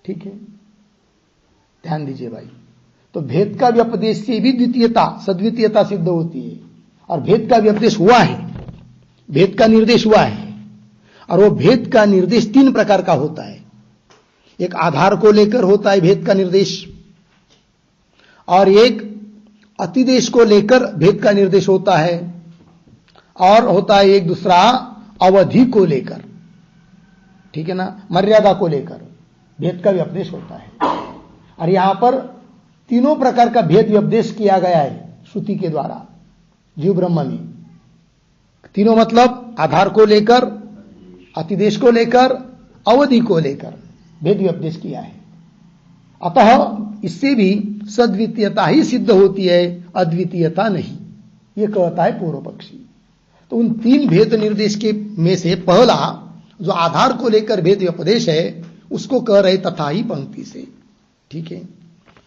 Speaker 1: ठीक है, ध्यान दीजिए भाई। तो भेद का व्यपदेश से भी द्वितीयता सद्वितीयता सिद्ध होती है, और भेद का व्यपदेश हुआ है, भेद का निर्देश हुआ है। और वो भेद का निर्देश तीन प्रकार का होता है। एक आधार को लेकर होता है भेद का निर्देश, और एक अतिदेश को लेकर भेद का निर्देश होता है, और होता है एक दूसरा अवधि को लेकर, ठीक है ना, मर्यादा को लेकर। भेद का व्यपदेश होता है। और यहां पर तीनों प्रकार का भेद व्यपदेश किया गया है श्रुति के द्वारा जीव ब्रह्म में। तीनों मतलब आधार को लेकर, अतिदेश को लेकर, अवधि को लेकर भेद व्यपदेश किया है। अतः इससे भी सद्वितीयता ही सिद्ध होती है, अद्वितीयता नहीं, ये कहता है पूर्व पक्षी। तो उन तीन भेद निर्देश के में से पहला जो आधार को लेकर भेद व्यपदेश है उसको कह रहे तथा ही पंक्ति से। ठीक है,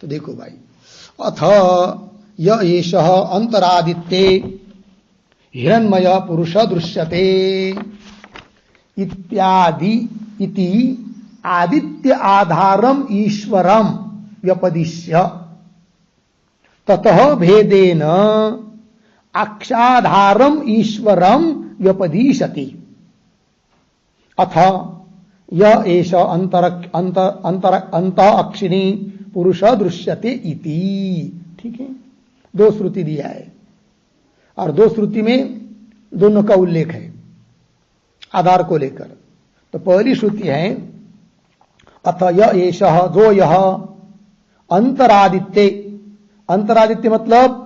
Speaker 1: तो देखो भाई, अथ य एषः अंतरादित्ये हिरण्मय पुरुष दृश्यते इत्यादि इति आदित्य आधारम ईश्वरम व्यपदिश्य ततः भेदेन अक्षाधारम ईश्वरम व्यपदिशति अथ य एष अंत अक्षिणी पुरुष दृश्यते इति। ठीक है, दो श्रुति दिया है और दो श्रुति में दोनों का उल्लेख है आधार को लेकर। तो पहली श्रुति है अथ य एष, जो यह अंतरादित्य, अंतरादित्य मतलब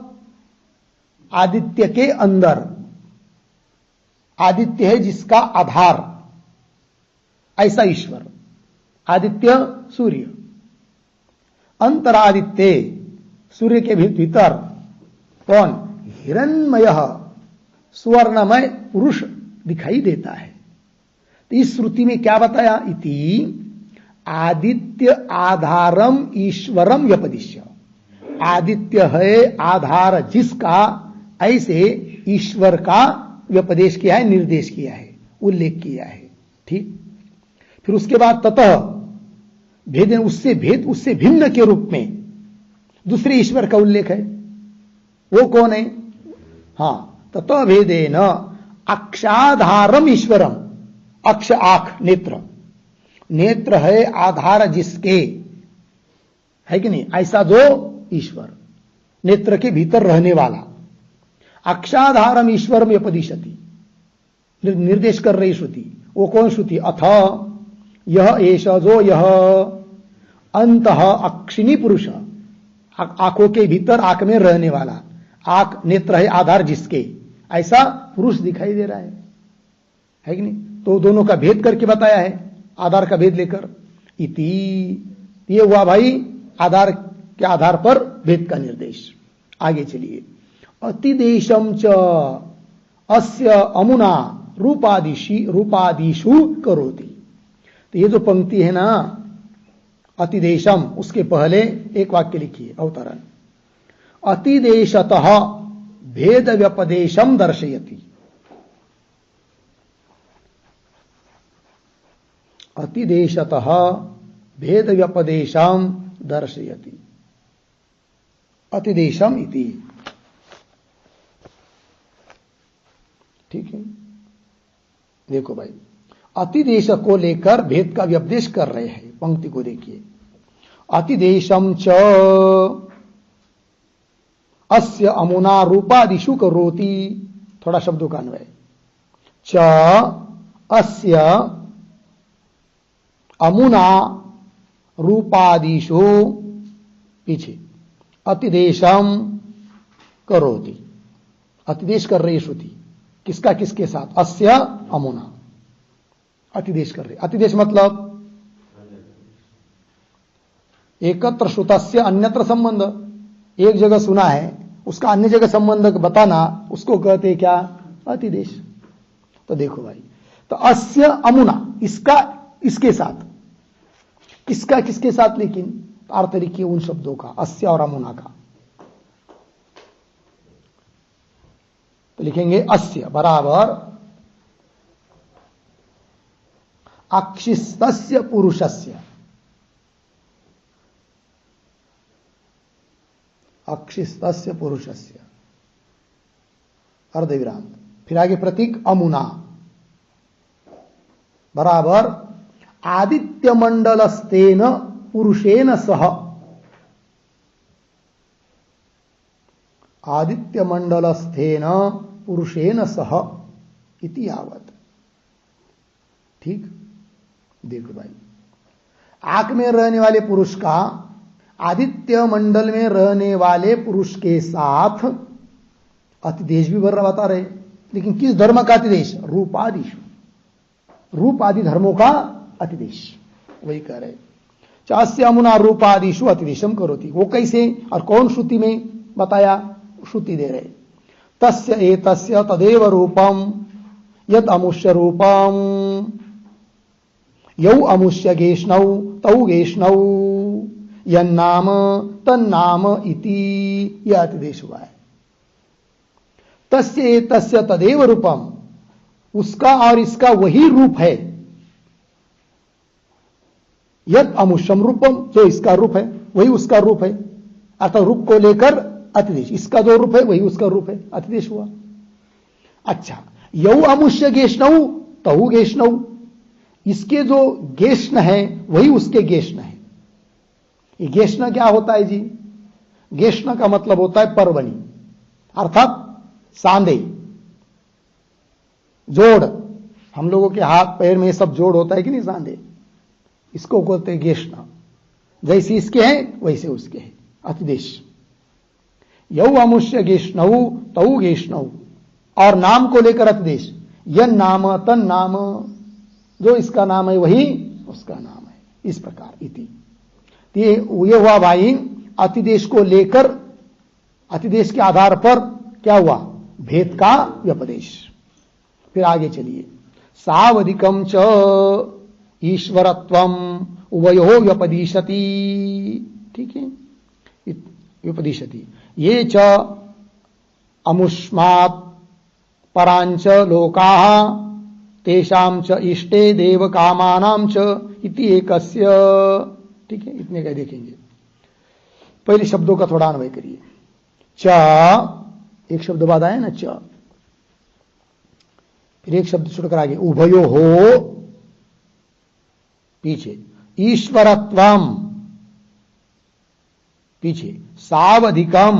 Speaker 1: आदित्य के अंदर, आदित्य है जिसका आधार, ऐसा ईश्वर। आदित्य सूर्य, अंतरादित्य सूर्य के भीतर कौन? हिरण्मय सुवर्णमय पुरुष दिखाई देता है। तो इस श्रुति में क्या बताया? इति आदित्य आधारम ईश्वरम व्यपदिश्य। आदित्य है आधार जिसका, ऐसे ईश्वर का व्यपदेश किया है, निर्देश किया है, उल्लेख किया है। ठीक, फिर उसके बाद ततः भेद, उससे भिन्न के रूप में दूसरे ईश्वर का उल्लेख है। वो कौन है? हां, ततः भेदेन अक्षाधारम ईश्वरम। अक्ष आंख, नेत्र, नेत्र है आधार जिसके, है कि नहीं, ऐसा जो ईश्वर नेत्र के भीतर रहने वाला। अक्षाधारम ईश्वरम व्यपदिशति, निर्देश कर रही श्रुति। वो कौन श्रुति? अथ यह एष, जो यह अंतः अक्षिणी पुरुष, आंखों के भीतर, आंख में रहने वाला, आंख नेत्र है आधार जिसके, ऐसा पुरुष दिखाई दे रहा है कि नहीं? तो दोनों का भेद करके बताया है, आधार का भेद लेकर। इति, ये हुआ भाई आधार के आधार पर भेद का निर्देश। आगे चलिए, अतिदेशम च अस्य अमुना रूपादिषु करोति। तो ये जो पंक्ति है ना, अतिदेशम, उसके पहले एक वाक्य लिखिए, अवतरण। अतिदेशतः भेद व्यपदेशम दर्शयति। अतिदेशतः भेद व्यपदेशम दर्शयति, अतिदेशम इति। ठीक है, देखो भाई, अतिदेश को लेकर भेद का व्यपदेश कर रहे हैं। पंक्ति को देखिए, अतिदेशम च अस्य अमुना रूपादिषु करोति। थोड़ा शब्दों का अन्वय, च अस्य अमुना रूपादिषु, पीछे अतिदेशम करोति, अतिदेश कर रही श्रुति। किसका? किसके साथ? अस्य अमुना, अतिदेश कर रहे। अतिदेश मतलब एकत्र श्रुतस्य अन्यत्र संबंध। एक जगह सुना है, उसका अन्य जगह संबंध बताना, उसको कहते हैं क्या? अतिदेश। तो देखो भाई, तो अस्य अमुना, इसका इसके साथ, किसका किसके साथ? लेकिन अर्थ लिखिए उन शब्दों का, अस्य और अमुना का। तो लिखेंगे अस्य बराबर अक्षिस्तस्य पुरुषस्य, अक्षिस्तस्य पुरुषस्य, अर्धविराम, फिर आगे प्रतीक अमुना बराबर आदित्य मंडलस्तेन पुरुषेन सह, आदित्य मंडलस्थेन पुरुषेन सह इति यावत। ठीक, देखो भाई, आंख में रहने वाले पुरुष का आदित्य मंडल में रहने वाले पुरुष के साथ अतिदेश भी बता रहे। लेकिन किस धर्म का अतिदेश? रूपादिशु, रूप आदि धर्मों का अतिदेश, वही कह रहे। चास्य अमुना रूपादिशु अतिदेशम करोति। वो कैसे और कौन श्रुति में बताया? श्रुति दे रहे। तस्य एतस्य तदेव रूपम यद अमुष्य रूपम यौ अमुष्य गेष्णौ तौ गेष्णौ यन्नाम तन्नाम इति। यह अतिदेश हुआ है। तस्य एतस्य तदेव रूपम, उसका और इसका वही रूप है। यद अमुष्यम रूपम, जो इसका रूप है वही उसका रूप है। अर्थात रूप को लेकर अतिदेश, इसका जो रूप है वही उसका रूप है, अतिदेश हुआ। अच्छा, यौ अमुष्य गेष्णौ तहु गेष्णौ, इसके जो गेष्ण है वही उसके गेष्ण है। ये गेष्ण क्या होता है जी? गेष्ण का मतलब होता है परवनी, अर्थात सांधे, जोड़। हम लोगों के हाथ पैर में सब जोड़ होता है कि नहीं, सांधे, इसको कहते हैं गेष्ण। जैसे इसके हैं वैसे उसके हैं, अतिदेश। यौ अमुष्य गेष्णौ तौ गेष्णौ, और नाम को लेकर अतिदेश। यन नाम तन नाम, जो इसका नाम है वही उसका नाम है, इस प्रकार इति। ये हुआ भाई अतिदेश को लेकर, अतिदेश के आधार पर क्या हुआ? भेद का व्यपदेश। फिर आगे चलिए। सावधिकम च ईश्वरत्वम उभयो व्यपदिशति। ठीक है, व्यपदिशति। ये च अमुष्मात् परांच लोकाः तेषां च इष्टे देव कामानां च इति एकस्य। ठीक है, इतने का देखेंगे। पहले शब्दों का थोड़ा अन्वय करिए। च, एक शब्द बाद आया ना च, फिर एक शब्द छोड़कर आगे उभयो हो, पीछे ईश्वरत्वम, पीछे सावधिकम,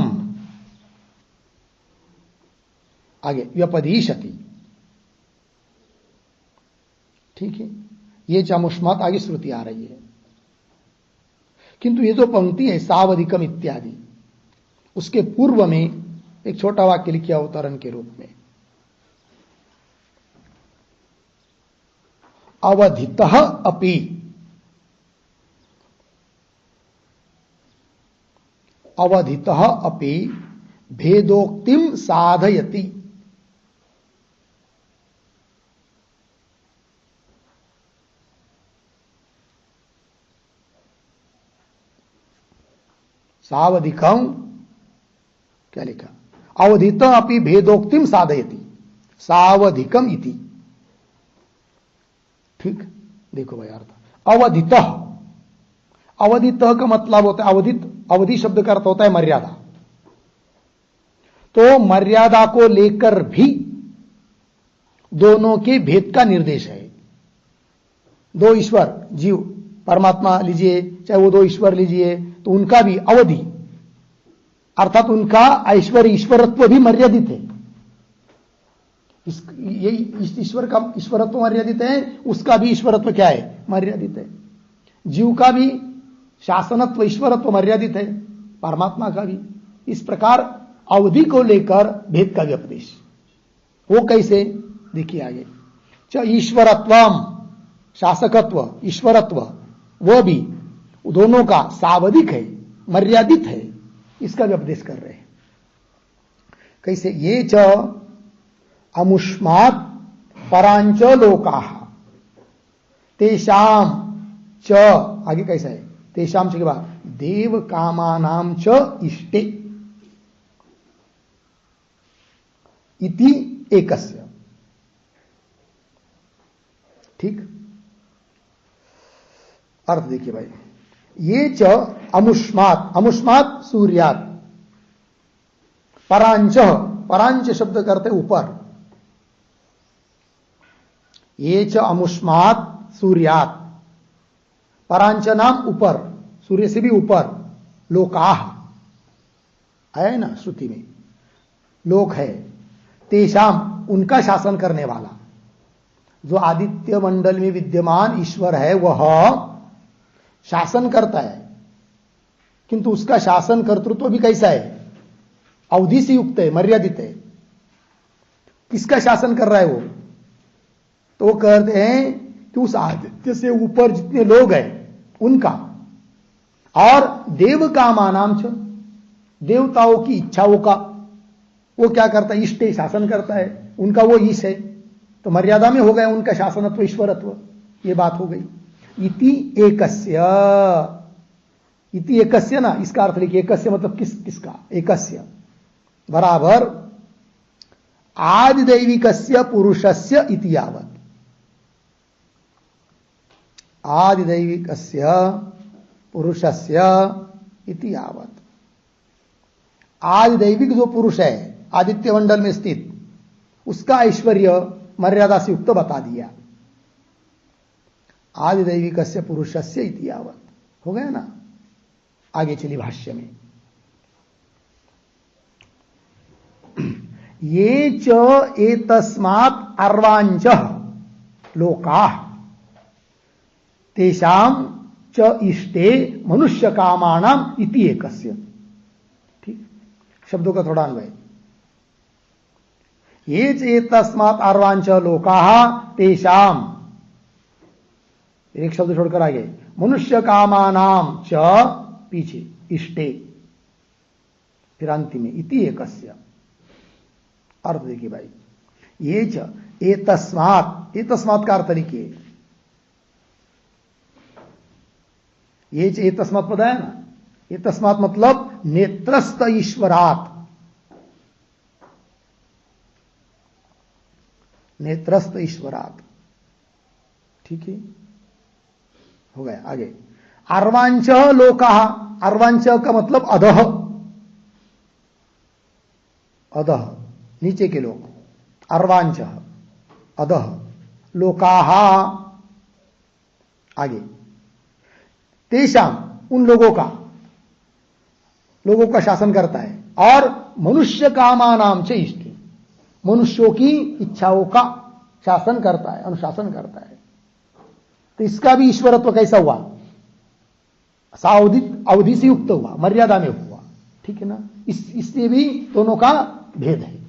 Speaker 1: आगे व्यपदिशति। ठीक है, ये चामुष्मात आगे श्रुति आ रही है। किंतु ये जो पंक्ति है सावधिकम इत्यादि, उसके पूर्व में एक छोटा वाक्य लिखा अवतरण के रूप में, अवधितः अपि, अवधितः अपि भेदोक्तिम साधयति। सावधिकम क्या लिखा? अवधित अपि भेदोक्तिम साधयति, सावधिकम इति। ठीक, देखो भाई अर्थ। अवधित, अवधित का मतलब होता है अवधित, अवधि शब्द का अर्थ होता है मर्यादा। तो मर्यादा को लेकर भी दोनों के भेद का निर्देश है। दो ईश्वर, जीव परमात्मा लीजिए, चाहे वो दो ईश्वर लीजिए, तो उनका भी अवधि, अर्थात उनका ऐश्वर्य ईश्वरत्व भी मर्यादित है। इस ईश्वर का ईश्वरत्व मर्यादित है, उसका भी ईश्वरत्व क्या है? मर्यादित है। जीव का भी शासनत्व ईश्वरत्व मर्यादित है, परमात्मा का भी। इस प्रकार अवधि को लेकर भेद का व्यपदेश। वो कैसे? देखिए आगे। च ईश्वरत्वम, शासकत्व, ईश्वरत्व, वह भी दोनों का सावधिक है, मर्यादित है, इसका व्यपदेश कर रहे हैं। कैसे? ये च अमुष्मात् परांच लोकाः तेषाम च, आगे कैसा है? तेषाम के बाद देव कामानाम च इष्टे इति एकस्य। ठीक, अर्थ देखिए भाई। ये च अमुष्मात्, अमुष्मात् सूर्यात्, परांच, परांच शब्द करते ऊपर। ये च अमुष्मात् सूर्यात्, परांच नाम ऊपर, सूर्य से भी ऊपर। लोकाः है ना श्रुति में, लोक है। तेषाम, उनका शासन करने वाला, जो आदित्य मंडल में विद्यमान ईश्वर है, वह शासन करता है, किंतु उसका शासन कर्तृत्व भी कैसा है? अवधि से युक्त है, मर्यादित है। किसका शासन कर रहा है वो? तो वो कहते हैं कि उस आदित्य से ऊपर जितने लोग हैं उनका, और देव कामानाम च, देवताओं की इच्छाओं का वो क्या करता है? इष्ट शासन करता है, उनका वो ईश है, तो मर्यादा में हो गया उनका शासनत्व ईश्वरत्व। ये बात हो गई। इति एकस्य, इति एकस्य ना, इसका अर्थ लिखिए, एकस्य मतलब किसका? एकस्य बराबर आदिदैविकस्य पुरुषस्य इति यावत्, आदिदैविकस्य पुरुषस्य इति यावत्। आदिदैविक जो पुरुष है आदित्य मंडल में स्थित, उसका ऐश्वर्य मर्यादा से युक्त बता दिया। आदिदैविकस्य पुरुषस्य इति यावत् हो गया ना। आगे चलिए भाष्य में, ये च एतस्मात् अर्वांच लोकाः तेषां च इष्टे मनुष्य कामानाम इति एकस्य। ठीक, शब्दों का थोड़ा अन्वय। ये च एतस्मात् अर्वांच लोकाः तेषां, एक शब्द छोड़कर आगे, मनुष्य कामानाम च पीछे इष्टे, फिर अंतिम में इति एकस्य। अर्थ देखिए भाई, ये च एतस्मात्, एतस्मात् का अर्थ लिखिए। ये च एतस्मात् पद है ना, एतस्मात् मतलब नेत्रस्थ ईश्वरात्, नेत्रस्थ ईश्वरात्। ठीक है, हो गया। आगे अर्वांच लोकाः, अर्वांच का मतलब अधः, अधः नीचे के लोग, अर्वांच अधः, लोकाः आगे, तेषाम उन लोगों का शासन करता है, और मनुष्य कामानाम च इष्ट, मनुष्यों की इच्छाओं का शासन करता है, अनुशासन करता है। तो इसका भी ईश्वरत्व कैसा हुआ? सावधिक अवधि से युक्त हुआ, मर्यादा में हुआ। ठीक है ना, इससे भी दोनों का भेद है।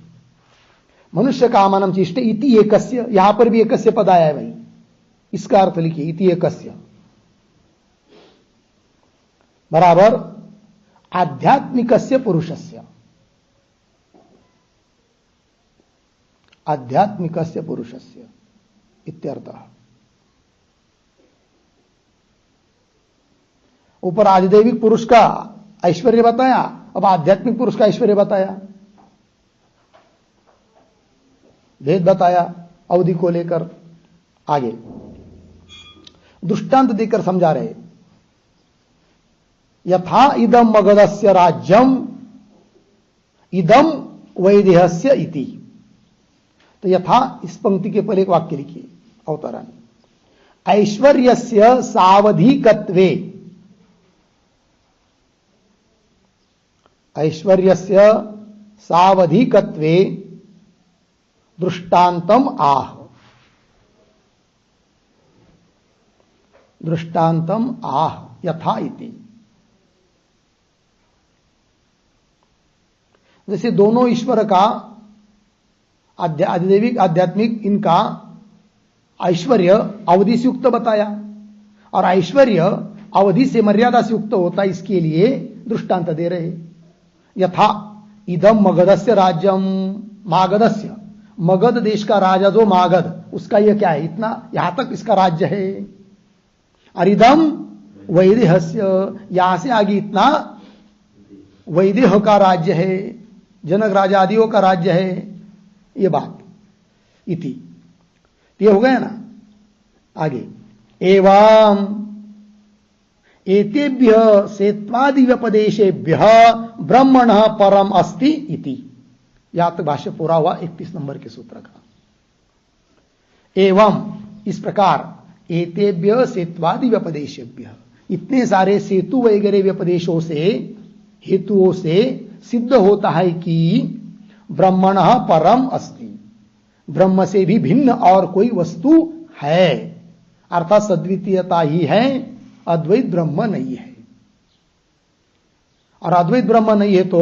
Speaker 1: मनुष्य कामानाम च इष्ट इति एकस्य, यहां पर भी एकस्य पद आया है भाई, इसका अर्थ लिखिए इति एकस्य बराबर आध्यात्मिकस्य पुरुषस्य, आध्यात्मिकस्य पुरुषस्य इत्यर्थः। ऊपर आदिदैविक पुरुष का ऐश्वर्य बताया, अब आध्यात्मिक पुरुष का ऐश्वर्य बताया, भेद बताया अवधि को लेकर। आगे दृष्टांत देकर समझा रहे, यथा इदम मगधस्य राज्यम इदम वैदेहस्य इति। तो यथा, इस पंक्ति के पहले एक वाक्य लिखिए अवतरण, ऐश्वर्यस्य सावधिकत्वे, ऐश्वर्यस्य सावधिकत्वे दृष्टान्तम आह, दृष्टान्तम आह यथा इति। जैसे दोनों ईश्वर का आदिदैविक आध्यात्मिक इनका ऐश्वर्य अवधि से युक्त बताया, और ऐश्वर्य अवधि से मर्यादा से युक्त होता, इसके लिए दृष्टांत दे रहे। यथा इदम मगधस्य राज्यम, मागधस्य, मगध देश का राजा जो मागध, उसका यह क्या है? इतना, यहां तक इसका राज्य है। और इदम वैदेहस्य, यहां से आगे इतना वैदेह का राज्य है, जनक राजा आदियों का राज्य है। ये बात इति, ये हो गया ना। आगे एवं एतेभ्य सेत्वादि व्यपदेशेभ्य ब्रह्मणः परम अस्ति इति। या तक भाष्य पूरा हुआ 31 नंबर के सूत्र का। एवं इस प्रकार, एतेभ्य सेत्वादि व्यपदेशेभ्य, इतने सारे सेतु वगैरह व्यपदेशों से, हेतुओं से सिद्ध होता है कि ब्रह्मणः परम अस्ति, ब्रह्म से भी भिन्न और कोई वस्तु है, अर्थात सद्वितीयता ही है अद्वैत ब्रह्म नहीं है। और अद्वैत ब्रह्म नहीं है तो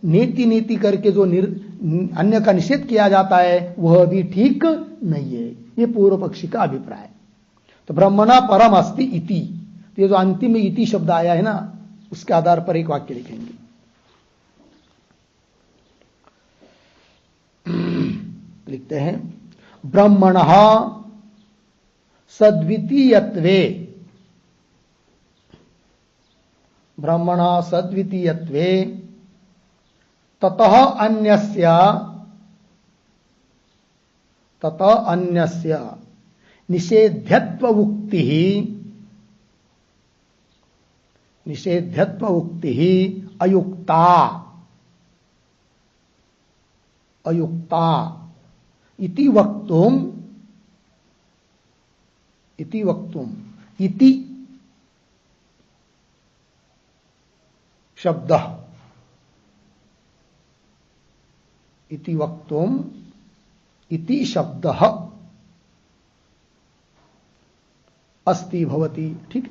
Speaker 1: नीति नीति करके जो अन्य का निषेध किया जाता है वह भी ठीक नहीं है। ये पूर्व पक्षी का अभिप्राय। तो ब्रह्मणा परम अस्ति इति, तो ये जो अंतिम में इति शब्द आया है ना, उसके आधार पर एक वाक्य लिखेंगे। लिखते हैं ब्रह्मणः सद्वितीयत्वे, ब्रह्मणः सद्वितीयत्वे ततः अन्यस्य निषेध्यत्व उक्ति अयुक्ता इति वक्तुम इति शब्दः, इति वक्तुम इति शब्दः अस्ति भवति। ठीक,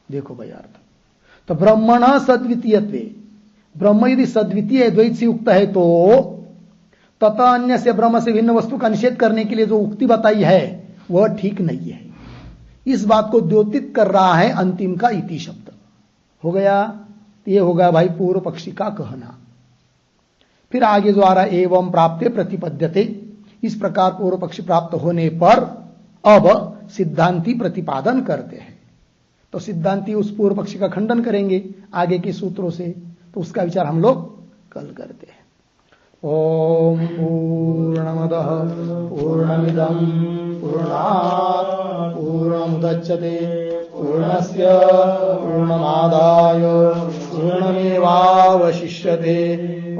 Speaker 1: देखो भाई अर्थ। तो ब्रह्मणा सद्वितीयत्वे, ब्रह्म यदि सद्वितीय द्वैत से युक्त है तो तथा अन्य से ब्रह्म से भिन्न वस्तु का निषेध करने के लिए जो उक्ति बताई है वह ठीक नहीं है। इस बात को द्योतित कर रहा है अंतिम का इति शब्द। हो गया, ये होगा भाई पूर्व पक्षी का कहना। फिर आगे जो आ रहा एवं प्राप्ते प्रतिपद्यते, इस प्रकार पूर्व पक्षी प्राप्त होने पर अब सिद्धांती प्रतिपादन करते हैं। तो सिद्धांती उस पूर्व पक्षी का खंडन करेंगे आगे के सूत्रों से, तो उसका विचार हम लोग कल करते हैं। ओम पूर्णमदः पूर्णमिदं पूर्णात् पूर्णमुदच्यते पूर्णस्य पूर्णमादाय पूर्णमेवावशिष्यते।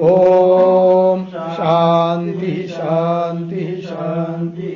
Speaker 1: ओम शांति शांति शांति।